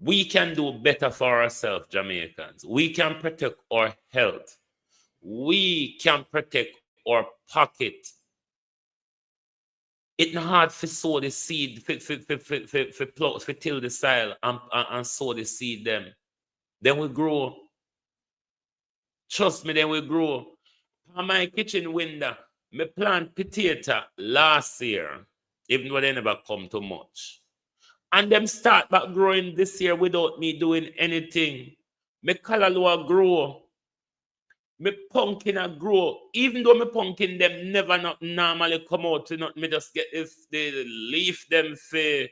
Speaker 4: We can do better for ourselves, Jamaicans. We can protect our health. We can protect our pocket. It's not hard to sow the seed, for till the soil and sow the seed them. Then we grow. Trust me, then we grow. On my kitchen window, me plant potato last year, even though they never come too much. And them start back growing this year without me doing anything. Me callalua grow. Me pumpkin a grow. Even though me pumpkin them never not normally come out, me just get the leaf them for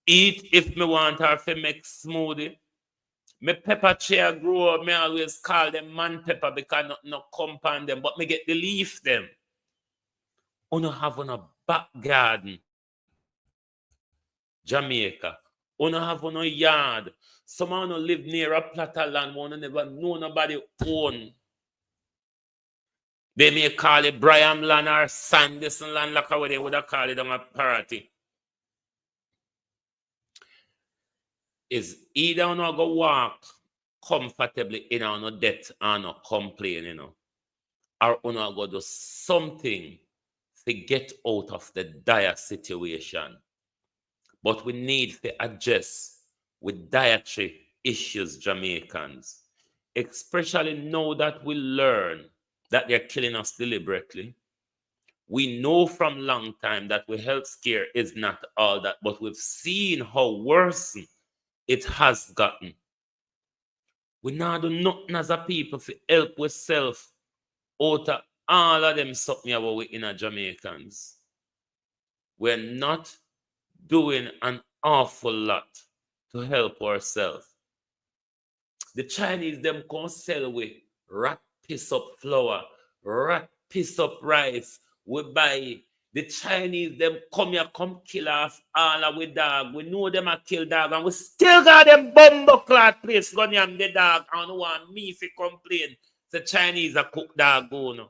Speaker 4: eat if me want or for make smoothie. Me pepper tree grow, me always call them man pepper because not compound them, but me get the leaf them. Uno have on a back garden. Jamaica. Uno have on a yard. Some of you live near a plot of land one never know nobody own. They may call it Brian land or Sanderson land, like how they would have called it on a party. Is either you go walk comfortably in our debt and not complain, or you go do something to get out of the dire situation. But we need to adjust with dietary issues, Jamaicans, especially now that we learn that they're killing us deliberately. We know from long time that our health scare is not all that, but we've seen how worse it has gotten. We now do nothing as a people to help with self out of all of them something about we in Jamaicans. We're not doing an awful lot to help ourselves. The Chinese them can sell with rat piss up flour, rat piss up rice. We buy The Chinese, them come here, come kill off all of we dog. We know them a kill dog, and we still got them bumbo clot place gun yam the dog. And want me if you complain. The Chinese a cook dog go no.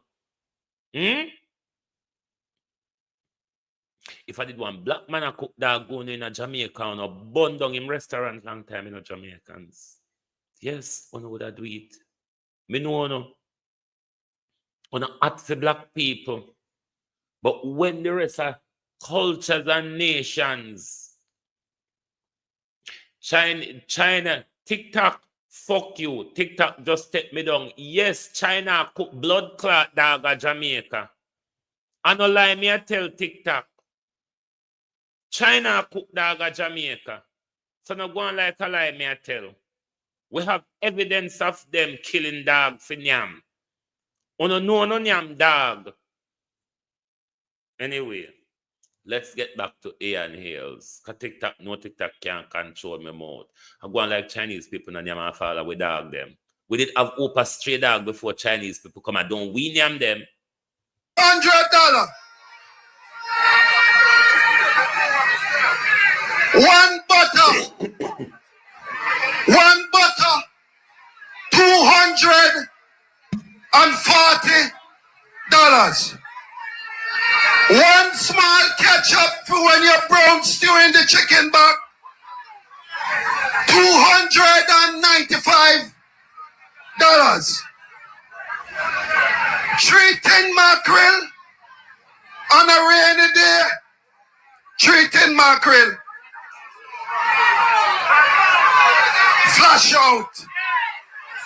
Speaker 4: If I did one black man a cook dog go in a Jamaica and a bun down in restaurant long time in a Jamaicans. Yes, one would do it. Me know no. On a hot for black people. But when the rest of cultures and nations, China, TikTok, fuck you. TikTok just take me down. Yes, China cook blood clot dog at Jamaica. I no lie, me I tell TikTok. China cook dog at Jamaica. So no go on like a lie, me I tell. We have evidence of them killing dog for nyam. Uno know no nyam dog. Anyway, let's get back to Ian Hales. Because TikTok can't control my mouth. I go on like Chinese people and nyam follow we dog them. We did have Opa stray dog before Chinese people come and don't we nyam them.
Speaker 6: $100. One butter. One butter. $240. One small ketchup for when you brown stew in the chicken back. $295. 3 tin mackerel on a rainy day. 3 tin mackerel. Flash out.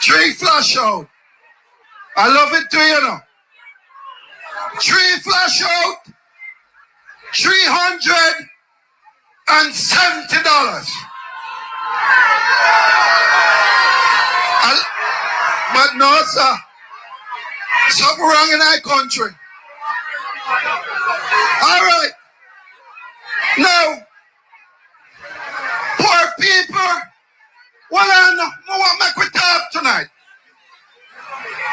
Speaker 6: 3 flash out. I love it too, you know. 3 flash out. $370. But no, sir. Something wrong in our country. All right. Now, poor people. Well, I want to make we talk tonight.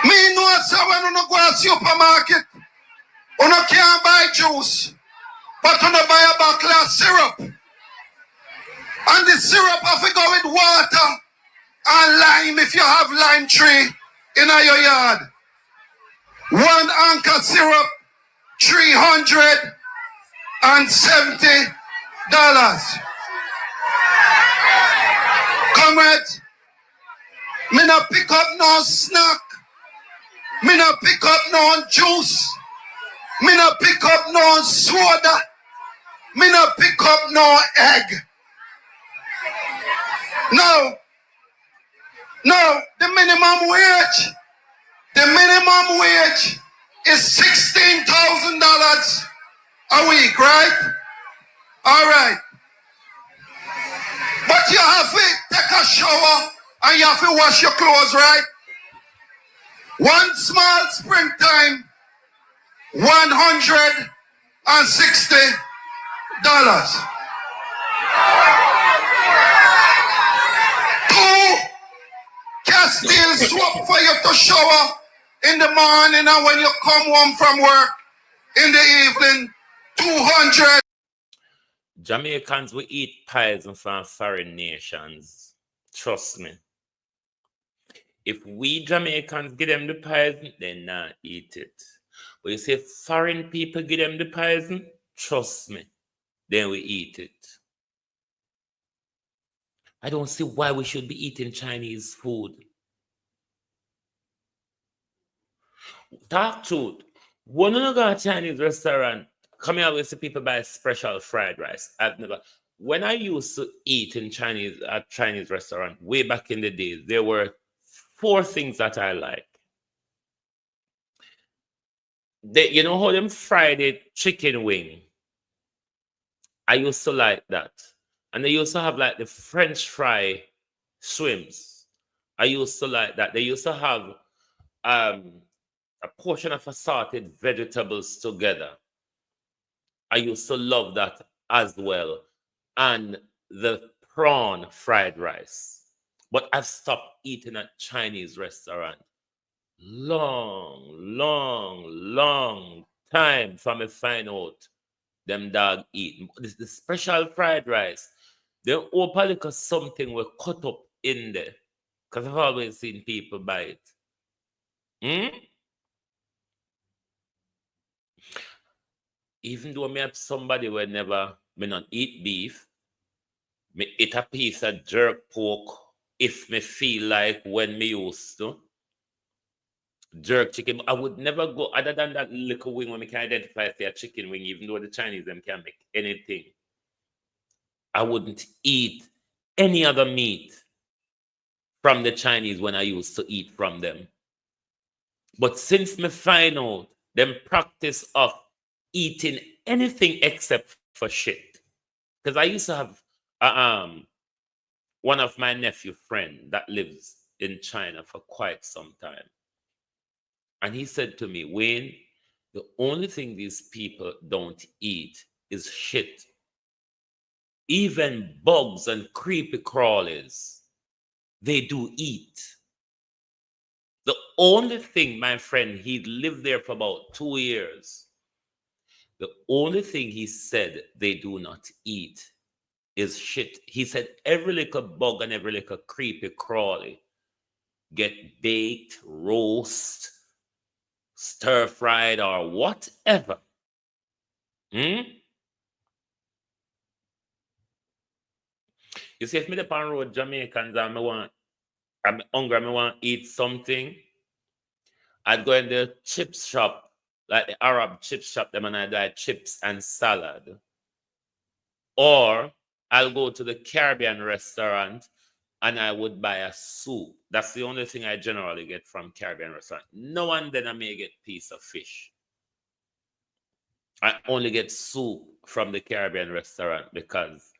Speaker 6: Me know, sir, when you go to the supermarket, you can't buy juice, but you buy a bottle of syrup. And the syrup have to go with water and lime if you have lime tree in your yard. 1 anchor syrup, $370. Comrades, me not pick up no snack. Me not pick up no juice. Me not pick up no soda. Me not pick up no egg. No, the minimum wage is $16,000 a week, right? All right. But you have to take a shower and you have to wash your clothes, right? One small springtime, $160. Castile swap for you to shower in the morning and when you come home from work in the evening, $200.
Speaker 4: Jamaicans will eat poison from foreign nations. Trust me. If we Jamaicans give them the poison, they not eat it. But you say foreign people give them the poison, trust me, then we eat it. I don't see why we should be eating Chinese food. Talk truth. When you go to a Chinese restaurant, come here with the people buy special fried rice. I've never. When I used to eat in Chinese restaurant way back in the days, there were 4 things that I like. You know how them fried chicken wing? I used to like that. And they used to have like the French fry swims. I used to like that. They used to have a portion of assorted vegetables together. I used to love that as well. And the prawn fried rice. But I've stopped eating at Chinese restaurant long time from me find out them dog eat. This the special fried rice. They open like something we cut up in there. Because I've always seen people buy it. Even though me have somebody who never me not eat beef, me eat a piece of jerk pork if me feel like when me used to. Jerk chicken. I would never go other than that little wing when we can identify as a chicken wing, even though the Chinese them can make anything. I wouldn't eat any other meat from the Chinese when I used to eat from them. But since me find out them practice of eating anything except for shit, because I used to have one of my nephew friend that lives in China for quite some time. And he said to me, Wayne, the only thing these people don't eat is shit. Even bugs and creepy crawlies, they do eat. The only thing, my friend, he lived there for about 2 years. The only thing he said they do not eat is shit. He said every little bug and every little creepy crawly get baked, roast, stir-fried, or whatever. You see, if me the pan road Jamaicans and I'm hungry, I want to eat something, I'd go in the chips shop, like the Arab chip shop, them, and I'd buy chips and salad. Or I'll go to the Caribbean restaurant and I would buy a soup. That's the only thing I generally get from Caribbean restaurant. No one then I may get piece of fish. I only get soup from the Caribbean restaurant because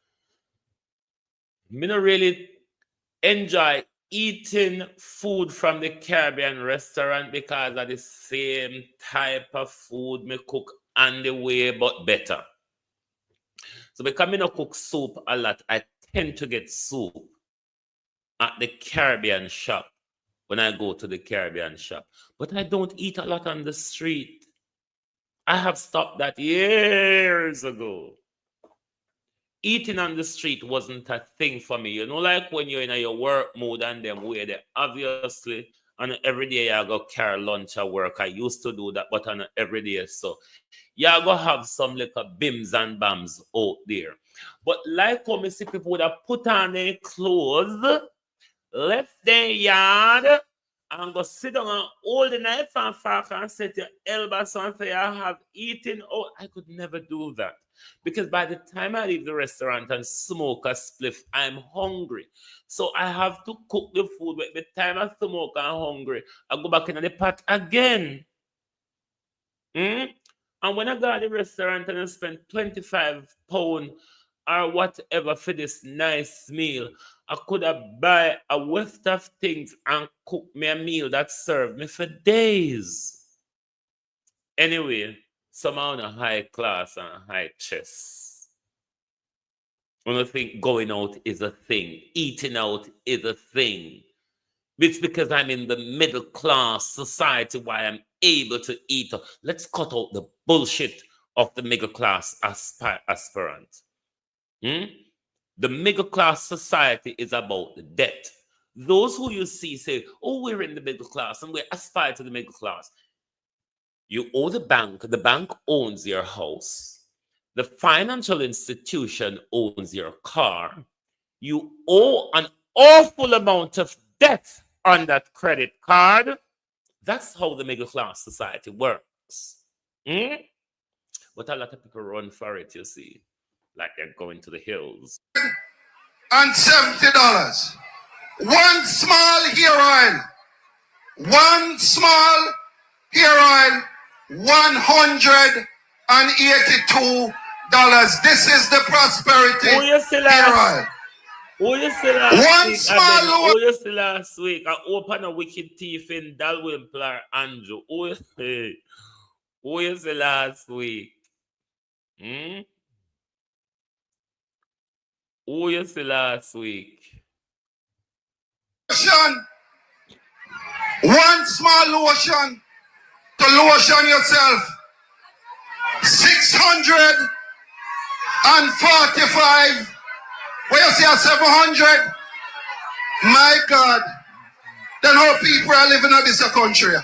Speaker 4: me not really enjoy eating food from the Caribbean restaurant because of the same type of food me cook on the way, but better. So because me not cook soup a lot, I tend to get soup at the Caribbean shop when I go to the Caribbean shop. But I don't eat a lot on the street. I have stopped that years ago. Eating on the street wasn't a thing for me. You know, like when you're in your work mode and them way there, obviously, on every day I go carry lunch at work. I used to do that, but on every day. So you go have some little bims and bams out there. But like when we see people would have put on their clothes, left their yard, and go sit down and hold the knife and fork and set your elbows and say, I have eaten. Oh, I could never do that. Because by the time I leave the restaurant and smoke a spliff, I'm hungry. So I have to cook the food. But by the time I smoke and I'm hungry, I go back into the pot again. And when I go to the restaurant and I spend £25 or whatever for this nice meal, I could have buy a weft of things and cook me a meal that served me for days. Anyway, somehow on a high class and a high chest. When I think going out is a thing, eating out is a thing. It's because I'm in the middle class society why I'm able to eat. Let's cut out the bullshit of the middle class aspirant. The middle class society is about the debt. Those who you see say, oh, we're in the middle class and we aspire to the middle class. You owe the bank owns your house. The financial institution owns your car. You owe an awful amount of debt on that credit card. That's how the middle class society works. But a lot of people run for it, you see, like they're going to the hills.
Speaker 6: And $70. One small hair oil. One small hair oil. $182. This is the prosperity hair oil.
Speaker 4: Who you see last week? I open a wicked thief in Dalwyn Player Andrew. Who you see last week? Who you see last week?
Speaker 6: Lotion. One small lotion to lotion yourself. 645. Where you see a 700? My God. Then how people are living in this country?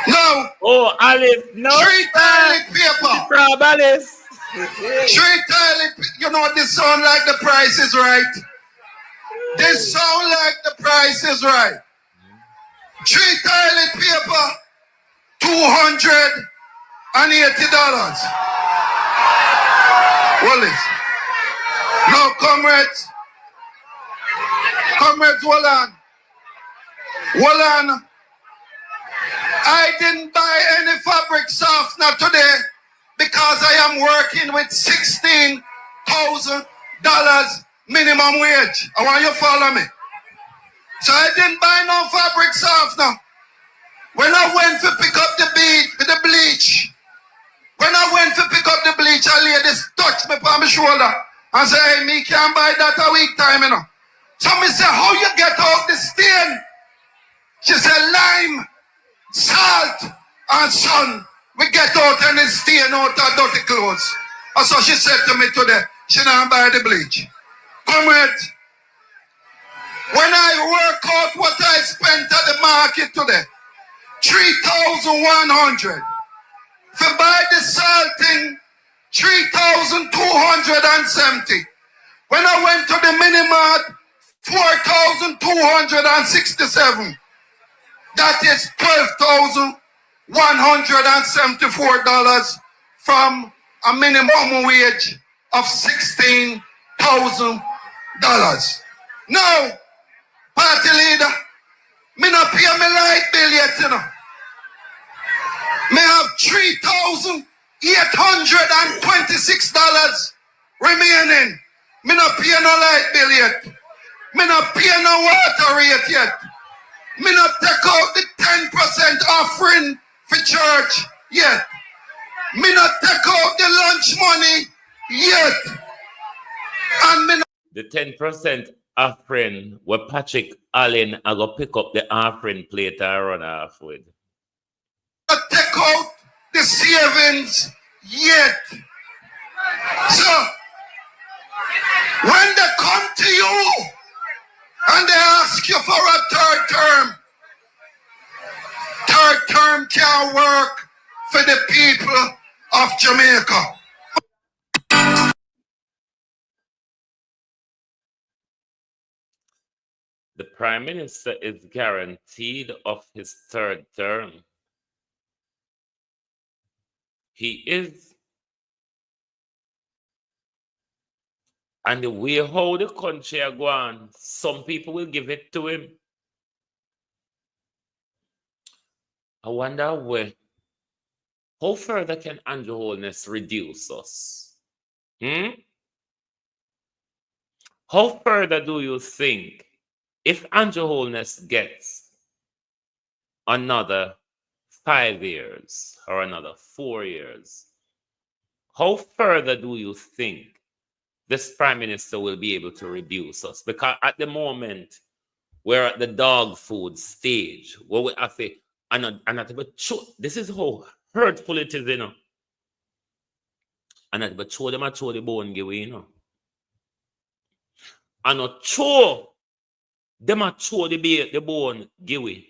Speaker 6: No.
Speaker 4: Oh, Alice, no.
Speaker 6: 3 toilet paper.
Speaker 4: Crab Alice.
Speaker 6: 3 toilet. You know this sound like the Price is Right. This sound like the Price is Right. 3 toilet paper. $280. Wallace. No, comrades. Comrades, hold on. Hold on. I didn't buy any fabric softener today because I am working with $16,000 minimum wage. I want you to follow me. So I didn't buy no fabric softener. When I went to pick up the bleach, a lady touched me on my shoulder and said, hey, me can't buy that a week time, you know. So me say, how you get out the stain? She said, lime, salt, and sun. We get out and the stain out of dirty clothes. And so she said to me today, she don't buy the bleach. Comrades, when I work out what I spent at the market today, 3,100. To buy the salting, 3,270. When I went to the Minimart, 4,267. That is $12,174 from a minimum wage of $16,000. Now, party leader, me not pay my light bill yet, you know. Me have $3,826 remaining. Me not pay no light bill yet. Me not pay no water rate yet. Me not take out the 10% offering for church yet. Me not take out the lunch money yet. And me not
Speaker 4: The 10% offering where Patrick Allen I go pick up the offering plate I run off with.
Speaker 6: take out the savings yet. So, when they come to you and they ask you for a third term can't work for the people of Jamaica.
Speaker 4: The Prime Minister is guaranteed of his third term. He is. And the way how the country are going, some people will give it to him. I wonder how further can Andrew Holness reduce us? How further do you think if Andrew Holness gets another 5 years or another 4 years, how further do you think this Prime Minister will be able to reduce us? Because at the moment, we're at the dog food stage where we have to, this is how hurtful it is, you know. And I but show them a show the bone give you know. And not show them a show the bone give we.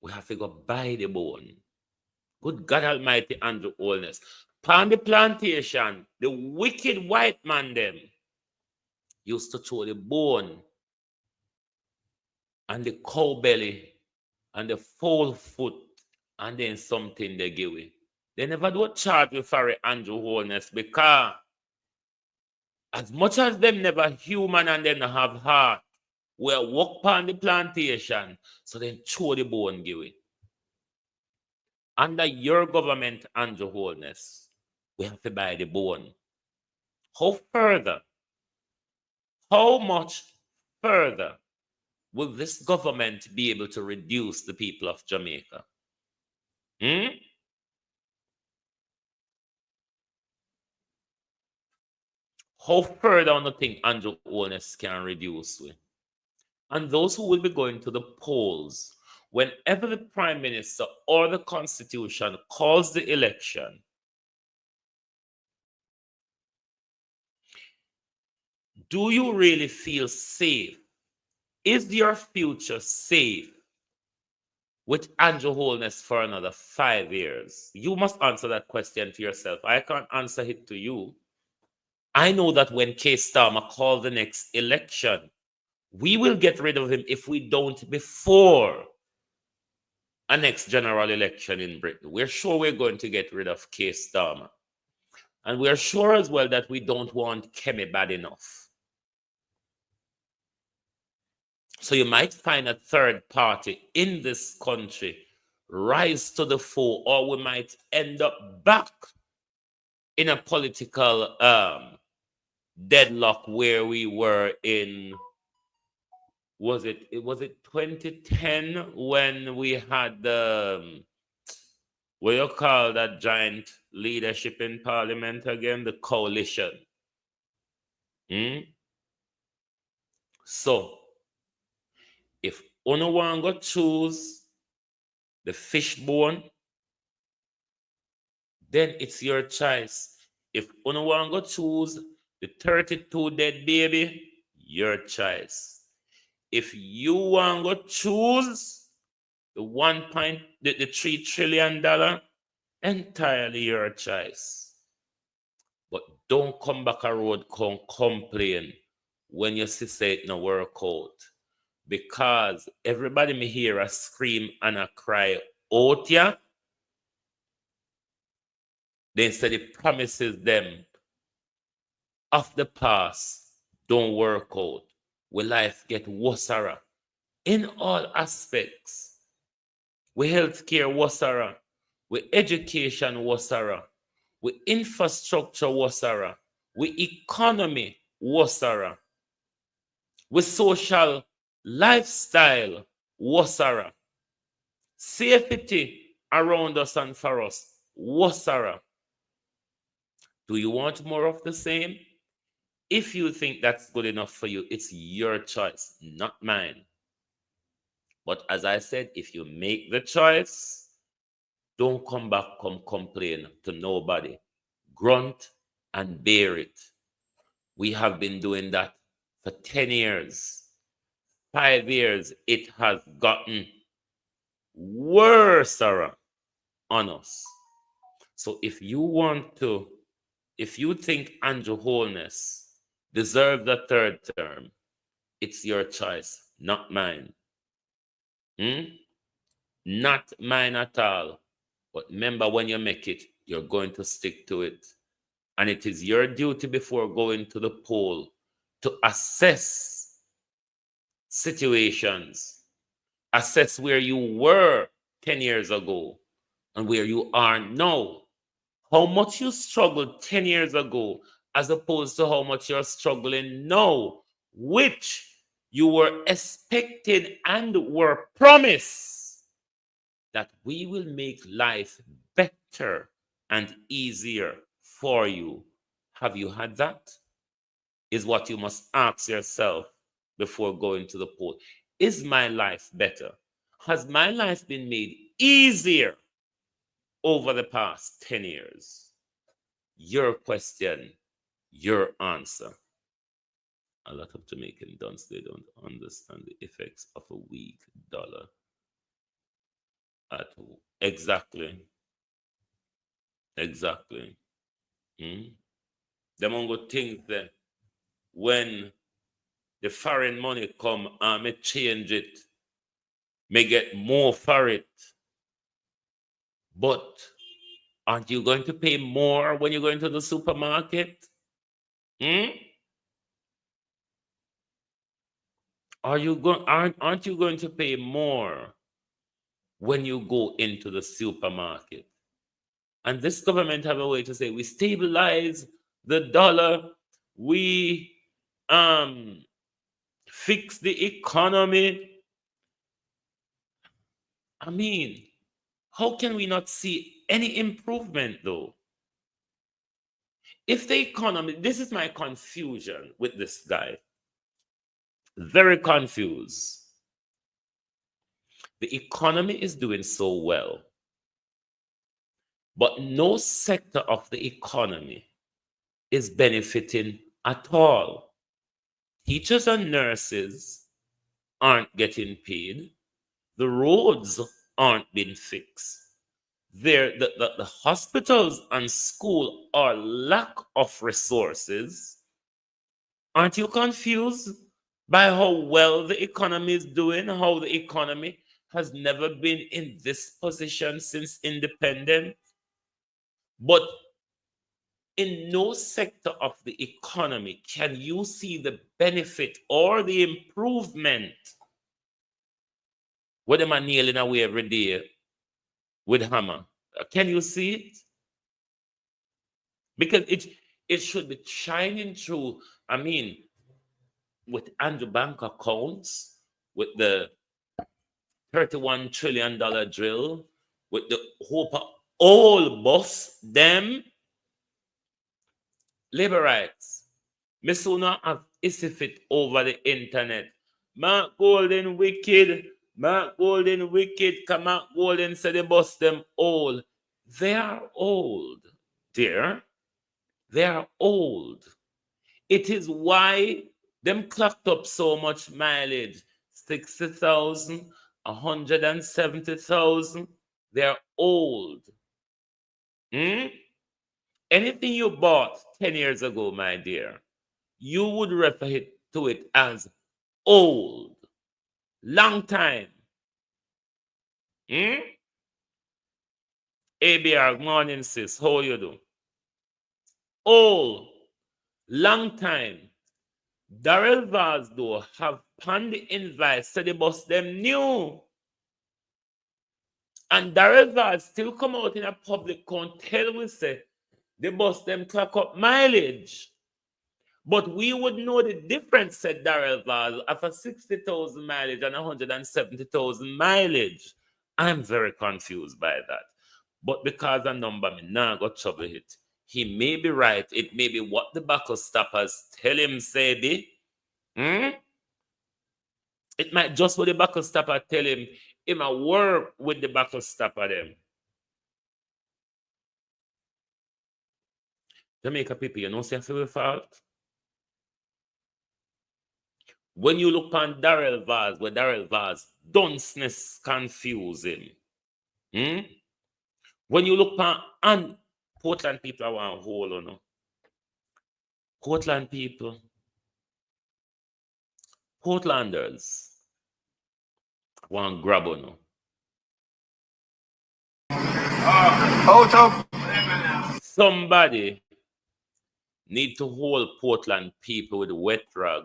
Speaker 4: We have to go buy the bone. Good God Almighty, Andrew Holness. On the plantation, the wicked white man them used to throw the bone and the cow belly and the foal foot and then something they give it. They never do charge with for Andrew Holness because as much as them never human and them have heart, we walk on the plantation, so then throw the bone give it. Under your government, Andrew Holness, we have to buy the bone. How much further will this government be able to reduce the people of Jamaica? How further on the thing Andrew Holness can reduce with? And those who will be going to the polls, Whenever the Prime Minister or the Constitution calls the election, do you really feel safe? Is your future safe with Andrew Holness for another 5 years? You must answer that question to yourself. I can't answer it to you. I know that when Keir Starmer calls the next election, we will get rid of him if we don't before a next general election in Britain. We're sure we're going to get rid of Keir Starmer. And we're sure as well that we don't want Kemi bad enough. So you might find a third party in this country rise to the fore, or we might end up back in a political deadlock where we were in, was it 2010 when we had the what you call that giant leadership in parliament again, the coalition. So if Uno want to choose the fishbone, then it's your choice. If Uno want to choose the 32 dead baby, your choice. If you want to choose the $3 trillion, entirely your choice. But don't come back a road, complain when you say it no work out. Because everybody may hear a scream and a cry out ya. They say the promises them of the past don't work out. Will life get worse in all aspects? With healthcare worse, with education worse, with infrastructure worse, with economy worse, with social lifestyle worse, safety around us and for us worse. Do you want more of the same? If you think that's good enough for you, it's your choice, not mine. But as I said, if you make the choice, don't come back, complain to nobody. Grunt and bear it. We have been doing that for 10 years. 5 years, it has gotten worse on us. So if you think Andrew Holness deserves the third term, it's your choice, not mine. Not mine at all. But remember, when you make it, you're going to stick to it. And it is your duty before going to the poll to assess situations, assess where you were 10 years ago and where you are now. How much you struggled 10 years ago as opposed to how much you're struggling now, which you were expected and were promised that we will make life better and easier for you. Have you had that? Is what you must ask yourself before going to the poll. Is my life better? Has my life been made easier over the past 10 years? Your question, your answer. A lot of Jamaican dons, they don't understand the effects of a weak dollar at all. Exactly. Them on go think that when the foreign money come, may change it, may get more for it. But aren't you going to pay more when you go into the supermarket? Aren't you going to pay more when you go into the supermarket? And this government have a way to say we stabilize the dollar, we fix the economy. I mean, how can we not see any improvement though? If the economy, this is my confusion with this guy. Very confused. the economy is doing so well, but no sector of the economy is benefiting at all. Teachers and nurses aren't getting paid. The roads aren't being fixed. The hospitals and school are lack of resources. Aren't you confused by how well the economy is doing? How the economy has never been in this position since independence? But in no sector of the economy can you see the benefit or the improvement where them are nailing away every day with hammer. Can you see it? Because it should be shining through. I mean, with Andrew bank accounts, with the $31 trillion drill, with the hope of all boss them labor rights. Me sooner have isifit over the internet. Mark Golden wicked. Mark Golden wicked. Come Mark Golden said they bust them all. They are old, dear. They are old. It is why them clocked up so much mileage. 60,000, 170,000. They're old. Anything you bought 10 years ago, my dear, you would refer to it as old. Long time. ABR, morning sis, how you do? Old. Long time. Darrell Vaz, though, have panned the invite, so they bust them new. And Darrell Vaz still come out in a public con tell we say they bust them clock up mileage. But we would know the difference, said Darrell Vaz, after 60,000 mileage and 170,000 mileage. I'm very confused by that. But because a number me now got trouble hit, he may be right. It may be what the buckle stoppers tell him, say be. It might just what the buckle stopper tell him. He might work with the buckle stopper them. Jamaica people, you know, say for fault. When you look on Darrell Vaz, where Darrell Vaz, dunceness confuse him. When you look on Portland people, I want to hold on. Portland people, Portlanders, want to grab on.
Speaker 6: Out of
Speaker 4: Somebody need to hold Portland people with a wet rag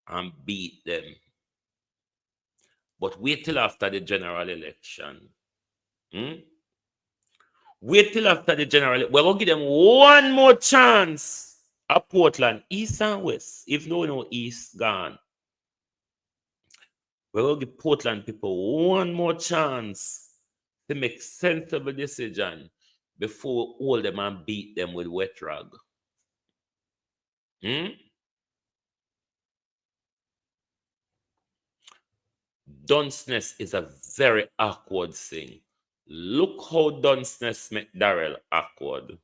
Speaker 4: and beat them. But wait till after the general election. Wait till after the general. We're going to give them one more chance at Portland, east and west. If no east, gone. We're going to give Portland people one more chance to make sensible decision before we hold them and beat them with wet rag. Dunceness is a very awkward thing. Look how dunceness make Darrell awkward.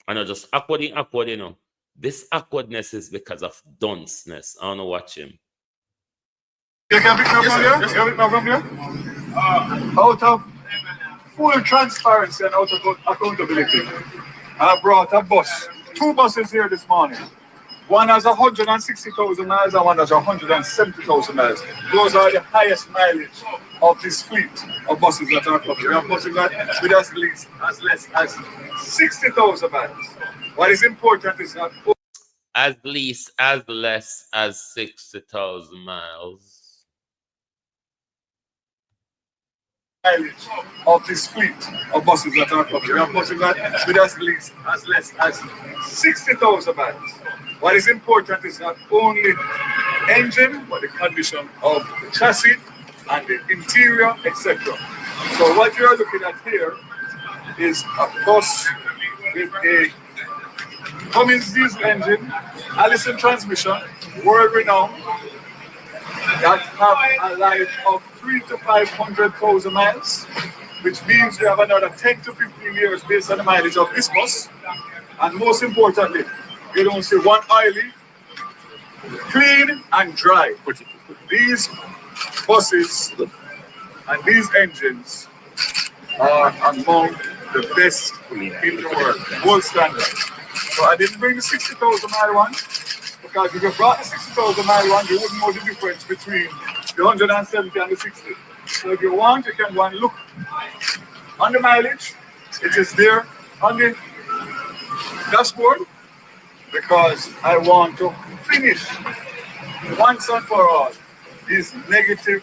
Speaker 4: And not just awkward, you know. This awkwardness is because of dunceness. I want to watch him.
Speaker 6: You can pick up from here? Out of full transparency and out of accountability, I brought a bus. 2 buses here this morning. One has 160,000 miles and one has 170,000 miles. Those are the highest mileage of this fleet of buses that are coming. We have buses that with as less as 60,000 miles. What is important is that
Speaker 4: as less as 60,000 miles.
Speaker 6: Mileage of this fleet of buses that are coming. We have buses that with as less as 60,000 miles. What is important is not only engine, but the condition of the chassis and the interior, etc. So what you are looking at here is a bus with a Cummins diesel engine, Allison transmission, world renowned,
Speaker 7: that have a life of 300 to 500,000 miles, which means we have another 10 to 15 years based on the mileage of this bus. And most importantly, you don't see one oil leak, clean and dry. These buses and these engines are among the best in the world, world standard. So I didn't bring the 60,000 mile one, because if you brought the 60,000 mile one, you wouldn't know the difference between the 170 and the 60. So if you want, you can go and look on the mileage. It is there on the dashboard, because I want to finish once and for all these negative,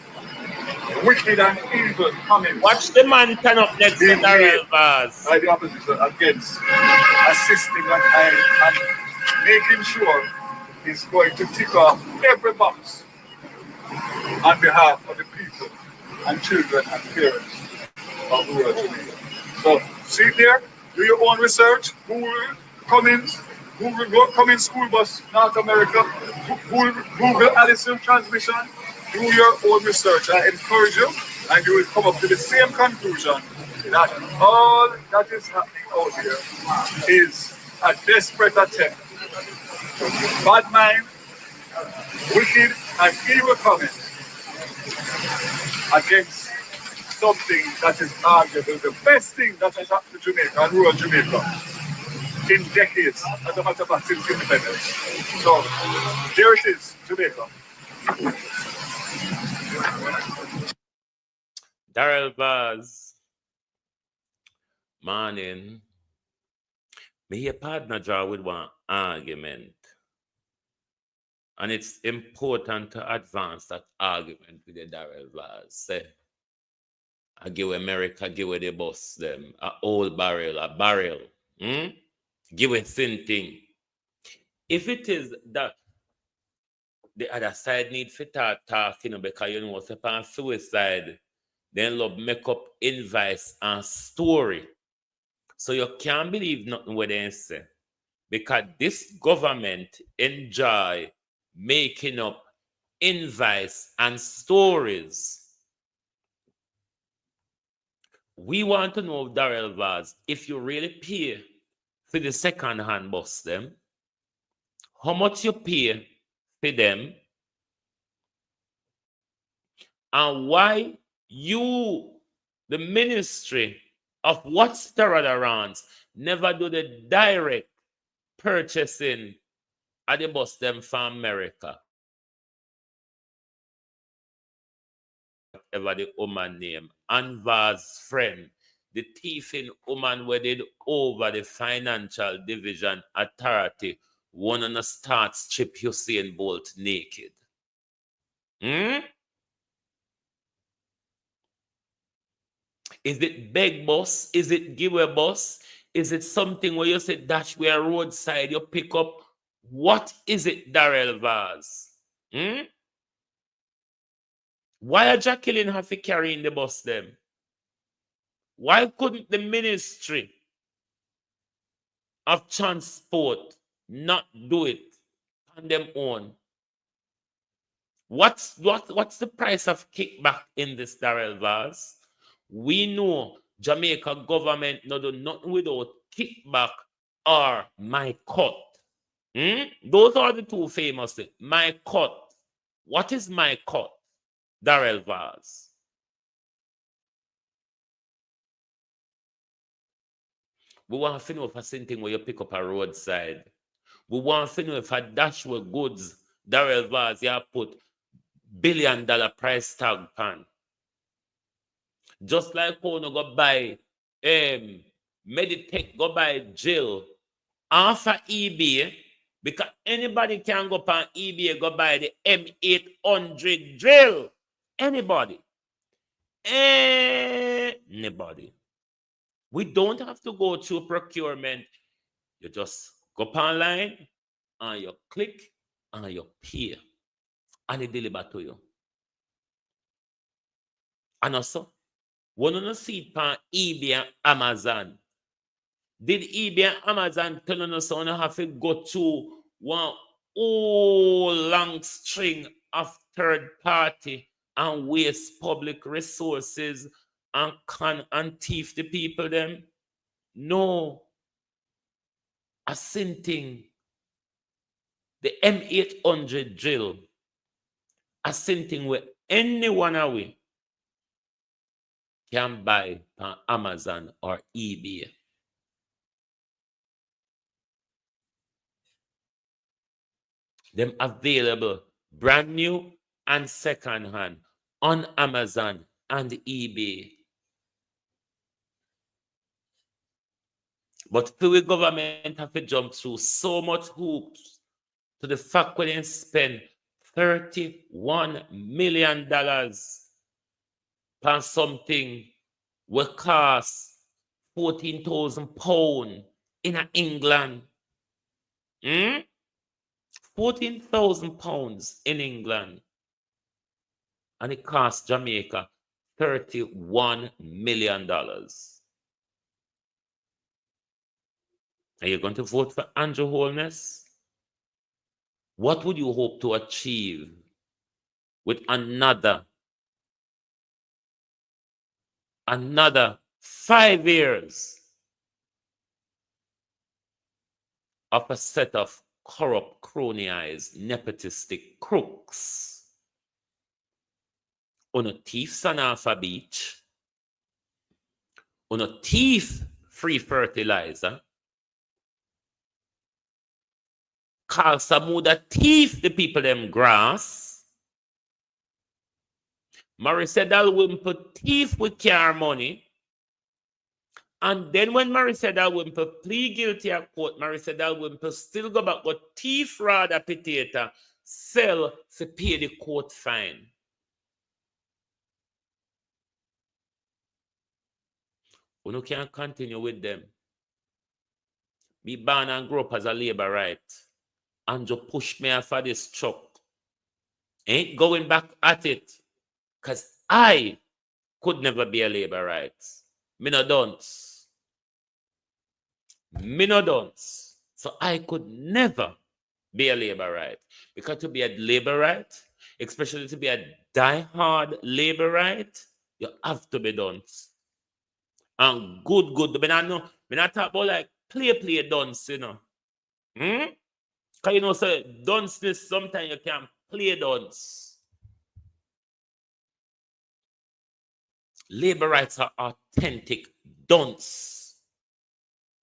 Speaker 7: wicked and evil comments.
Speaker 4: Watch the man turn up next to Darrell Vaz.
Speaker 7: By the opposition against assisting, and I am making sure he's going to tick off every box on behalf of the people and children and parents of rural Jamaica. So sit there, do your own research, Google Cummins, Google Cummins school bus, North America, Google Allison transmission, do your own research. I encourage you, and you will come up to the same conclusion that all that is happening out here is a desperate attempt to bad mind, wicked and evil comments against something that is arguably the best thing that has happened to Jamaica and rural Jamaica in decades, as a matter of fact, since independence. So there it is, Jamaica.
Speaker 4: Darrell Vaz, morning. Me a partner draw with one argument. And it's important to advance that argument with the Darrell Vaz. Say, I give America, give the bus them, a whole barrel, a barrel. Give a thin thing. If it is that the other side need to start talking, because you know, what's upon suicide, then love make up invites and story. So you can't believe nothing what they say. Because this government enjoy making up invites and stories. We want to know, Darrell Vaz, if you really pay for the second-hand bus them, how much you pay for them, and why you, the Ministry of What's the Radarans, never do the direct purchasing of the bus them from America. Whatever the woman name, and Vaz's friend, the thieving woman who did over the Financial Division Authority, one on a start strip Usain Bolt naked. Is it beg bus? Is it giveaway bus? Is it something where you say dash where roadside you pick up? What is it, Darrell Vaz? Why are Jacqueline have to carry in the bus them? Why couldn't the Ministry of Transport not do it on them own? What's the price of kickback in this, Darrell Vaz? We know Jamaica government no do nothing without kickback or my cut. Those are the two famous things. My cut. What is my cut, Darrell Vaz? We want to know if a thing where you pick up a roadside. We want to know if a dash with goods, Darrell Vaz, you put $1 billion price tag pan. Just like how you go buy Meditech, go buy Jill off of eBay, because anybody can go on eBay, go buy the M800 drill. Anybody. Anybody. We don't have to go through procurement. You just go online and you click and you pay. And it deliver to you. And also, when you see it on eBay and Amazon, did eBay and Amazon tell you so you have to go to one whole long string of third party and waste public resources and con and thief the people them. No. A thing. The M800 drill. A thing where anyone away can buy on Amazon or eBay. Them available brand new and second hand on Amazon and eBay. But the government have to jump through so much hoops to the fact when they spend $31 million on something will cost £14,000 in England. 14,000 pounds in England. And it cost Jamaica $31 million. Are you going to vote for Andrew Holness? What would you hope to achieve with another 5 years of a set of corrupt, cronyized, nepotistic crooks on a thief Sanafa Beach, on a thief free fertilizer, call Samuda thief the people them grass, Marisedal Wimple thief with car money, and then when Marisedal Wimple plead guilty at court, Marisedal Wimple still go back but thief rather potato sell to pay the court fine. You can't continue with them. Be born and grow up as a labor right. And just push me off of this truck. Ain't going back at it. Because I could never be a labor right. Me no dunce. So I could never be a labor right. Because to be a labor right, especially to be a die-hard labor right, you have to be dunce. And good. But I know, me not talk about like play dunce, you know. Because you know, so dunceness, sometimes you can play dunce. Labor rights are authentic dunce.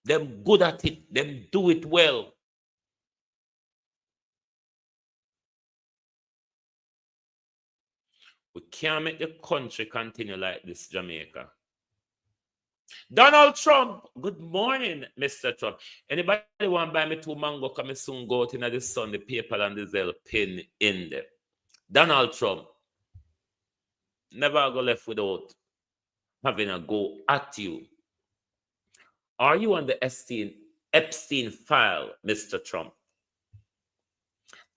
Speaker 4: Them good at it, them do it well. We can't make the country continue like this, Jamaica. Donald Trump, good morning, Mr. Trump. Anybody want to buy me 2 mango? Come soon go out in the sun, the paper and the Zelle pin in there. Donald Trump, never go left without having a go at you. Are you on the Epstein file, Mr. Trump?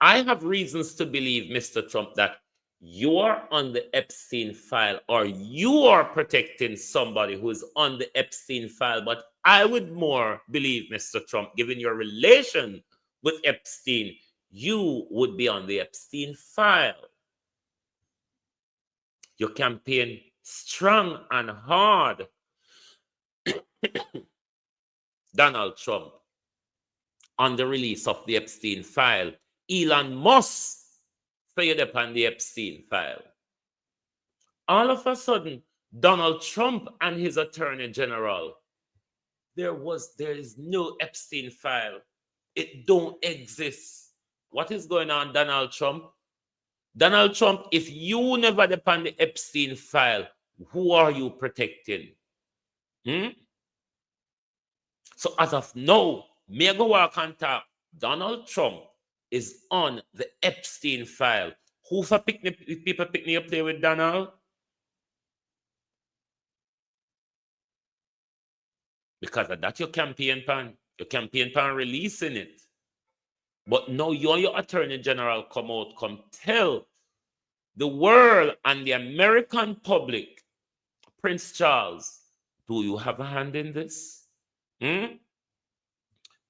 Speaker 4: I have reasons to believe, Mr. Trump, that you're on the Epstein file or you are protecting somebody who is on the Epstein file. But I would more believe, Mr. Trump, given your relation with Epstein, you would be on the Epstein file. Your campaign strong and hard. Donald Trump on the release of the Epstein file. Elon Musk stayed up on the Epstein file. All of a sudden, Donald Trump and his attorney general, there is no Epstein file. It don't exist. What is going on, Donald Trump? Donald Trump, if you never depend the Epstein file, who are you protecting? So as of now, me go walk and talk. Donald Trump is on the Epstein file. Who for people pick me up there with Donald? Because of that, your campaign plan releasing it. But now you and your attorney general come tell the world and the American public, Prince Charles, do you have a hand in this?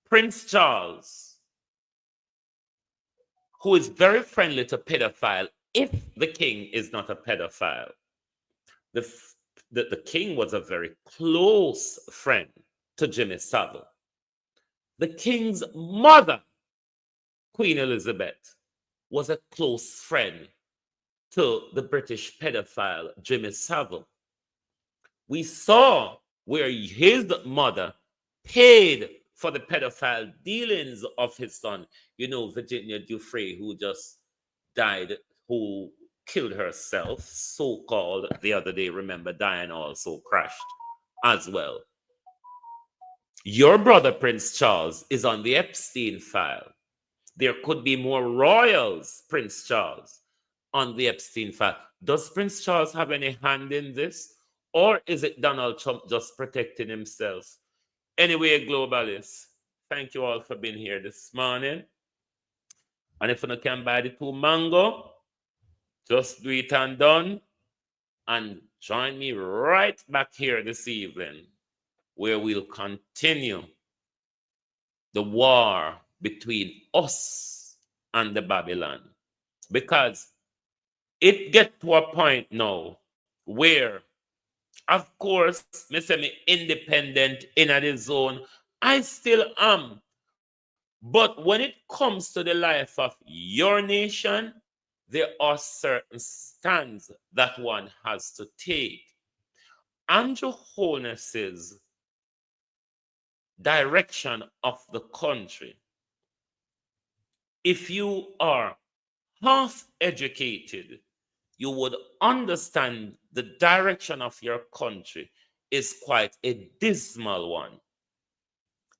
Speaker 4: Prince Charles, who is very friendly to pedophile if the king is not a pedophile, the king was a very close friend to Jimmy Savile. The king's mother, Queen Elizabeth, was a close friend to the British pedophile Jimmy Savile. We saw where his mother paid for the pedophile dealings of his son. You know, Virginia Giuffre, who just died, who killed herself, so-called, the other day. Remember, Diana also crashed as well. Your brother, Prince Charles, is on the Epstein file. There could be more royals, Prince Charles, on the Epstein file. Does Prince Charles have any hand in this? Or is it Donald Trump just protecting himself? Anyway, globalists, thank you all for being here this morning. And if you can buy the 2 mango, just do it and done. And join me right back here this evening, where we'll continue the war between us and the Babylon. Because it gets to a point now where, of course, me independent in the zone, I still am. But when it comes to the life of your nation, there are certain stands that one has to take. Andrew Holness's direction of the country, if you are half educated, you would understand the direction of your country is quite a dismal one.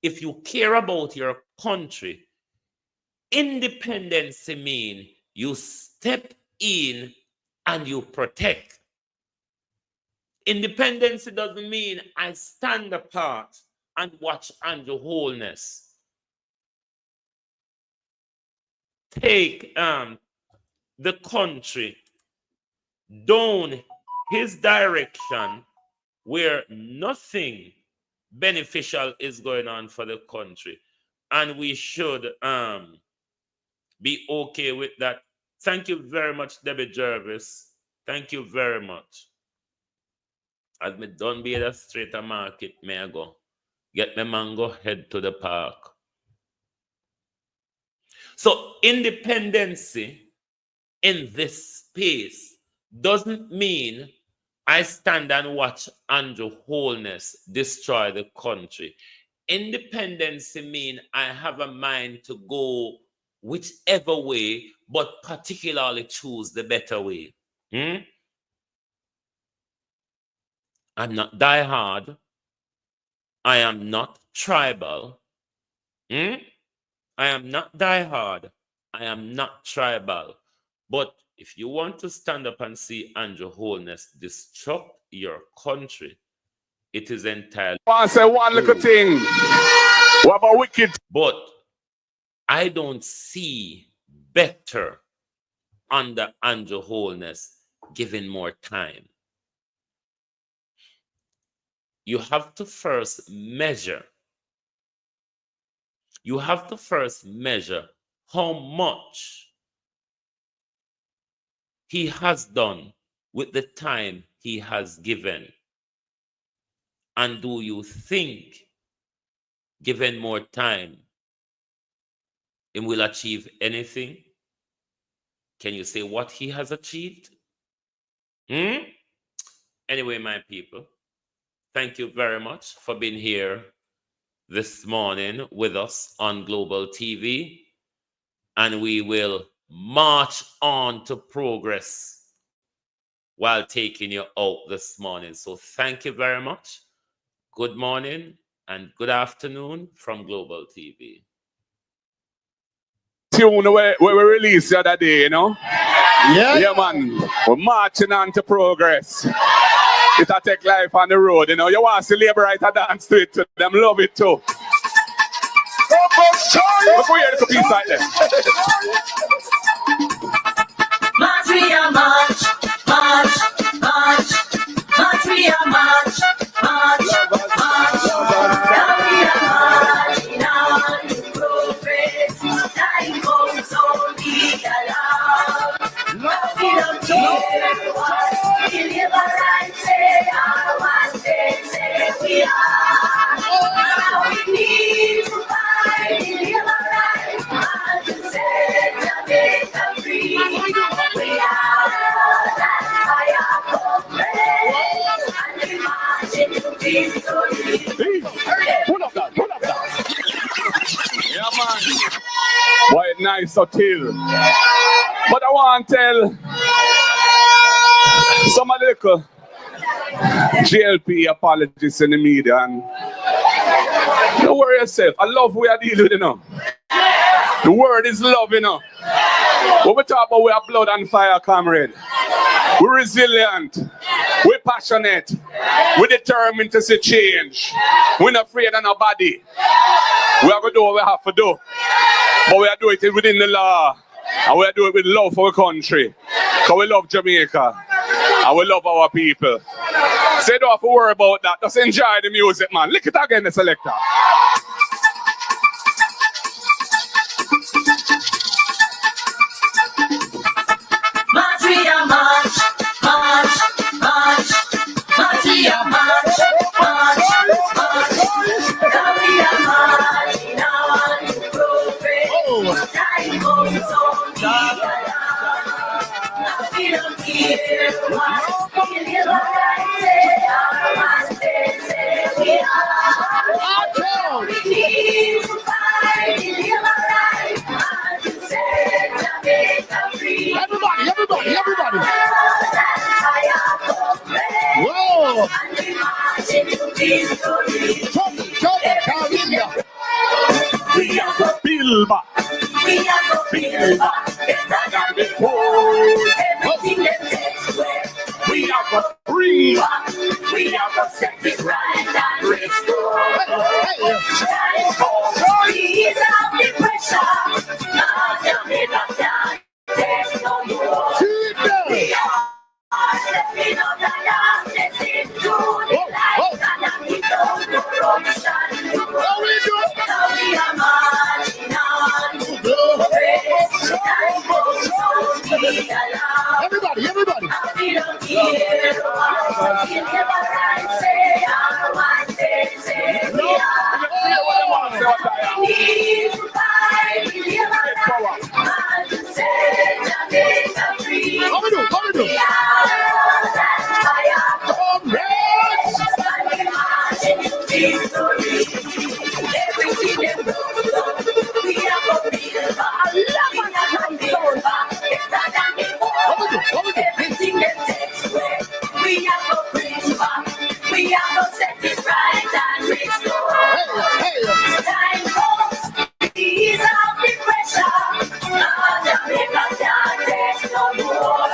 Speaker 4: If you care about your country, independence means you step in and you protect. Independence doesn't mean I stand apart and watch Andrew Holness take the country down his direction where nothing beneficial is going on for the country. And we should be okay with that. Thank you very much, Debbie Jervis. Thank you very much. As me done be at a straighter market, may I go get my mango, head to the park. So independency in this space doesn't mean I stand and watch Andrew Holness destroy the country. Independency means I have a mind to go whichever way, but particularly choose the better way. I'm not diehard. I am not tribal. I am not diehard. I am not tribal. But if you want to stand up and see Andrew Holness destruct your country, it is entirely.
Speaker 8: I say one little thing. What about wicked?
Speaker 4: But I don't see better under Andrew Holness given more time. You have to first measure. You have to first measure how much he has done with the time he has given. And do you think, given more time, he will achieve anything? Can you say what he has achieved? Anyway, my people, thank you very much for being here this morning with us on Global TV. And we will march on to progress while taking you out this morning. So thank you very much. Good morning and good afternoon from Global TV.
Speaker 8: Tune where we released the other day, you know? Yeah, man. We're marching on to progress. It'll take life on the road, you know. You want to see labor right and dance to it. Them love it too. Look where you piece like that.
Speaker 9: March, we are march, march, march, march, we are march, march, march. Now we are marching on to progress. Time comes only allowed. Now we Deliverance, say, one day, say we are. Now we need to find deliverance and to set Jamaica free. We are that fire and we march into victory.
Speaker 8: Pull up that. Yeah, man. Why nice or till. But I want to tell some little GLP apologists in the media, and don't worry yourself. I love we are dealing with, you know. The word is love, you know. When we talk about we are blood and fire, comrade. We're resilient. We're passionate. We're determined to see change. We're not afraid of nobody. We are going to do what we have to do. But we are doing it within the law. And we are doing it with love for our country. Because we love Jamaica. And we love our people. So you don't have to worry about that. Just enjoy the music, man. Lick it again, the selector.
Speaker 9: March, we are march, march, march, march, we are march, march, march. Now we are marching on to progress. Time goes on, we are now we don't care what deliverance say, one day say we are. We need to find deliverance and to set Jamaica free.
Speaker 10: Everybody.
Speaker 9: Whoa! And we march into victory. We are the
Speaker 8: Build back.
Speaker 9: We are the build back. Better than before. Everything that takes away. We are the bring back. We are the set it right and restore. Time for ease out the pressure. Now Jamaica can't take no more. We are stepping out the darkness into the light, and we don't corruption. Now we are marching on to progress. Time goes on, we allow.
Speaker 10: Everybody.
Speaker 9: We don't care what deliverance say, one day say we are. We need to find deliverance and to set Jamaica free.
Speaker 10: How we do?
Speaker 9: We are that fire. And we march into victory. Everything they broke, we are going to build back. We are going to build back. Better than before. Everything that takes away, we are going to bring back. We are going to set it right and restore. Time comes, ease out the pressure. Now Jamaica can't take no more.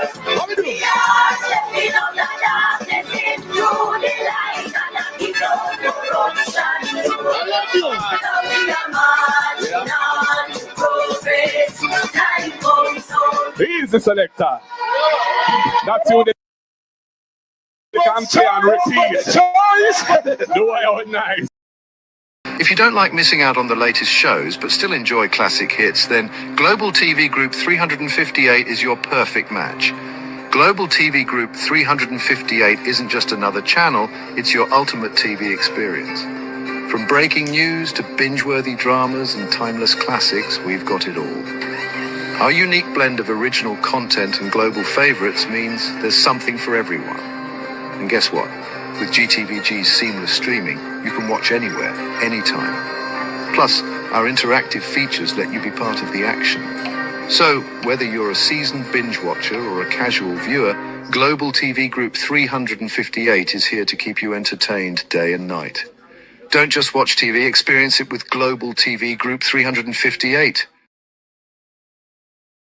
Speaker 9: We are stepping out the darkness into the light, and we don't corruption. Now we are marching on to progress. Time goes on.
Speaker 8: He's the selector. That's you. They can play and repeat. The way out nice.
Speaker 11: If you don't like missing out on the latest shows but still enjoy classic hits, then Global TV Group 358 is your perfect match. Global TV Group 358 isn't just another channel, it's your ultimate TV experience. From breaking news to binge-worthy dramas and timeless classics, we've got it all. Our unique blend of original content and global favorites means there's something for everyone. And guess what? With GTVG's seamless streaming, you can watch anywhere, anytime. Plus, our interactive features let you be part of the action. So, whether you're a seasoned binge watcher or a casual viewer, Global TV Group 358 is here to keep you entertained day and night. Don't just watch TV, experience it with Global TV Group 358.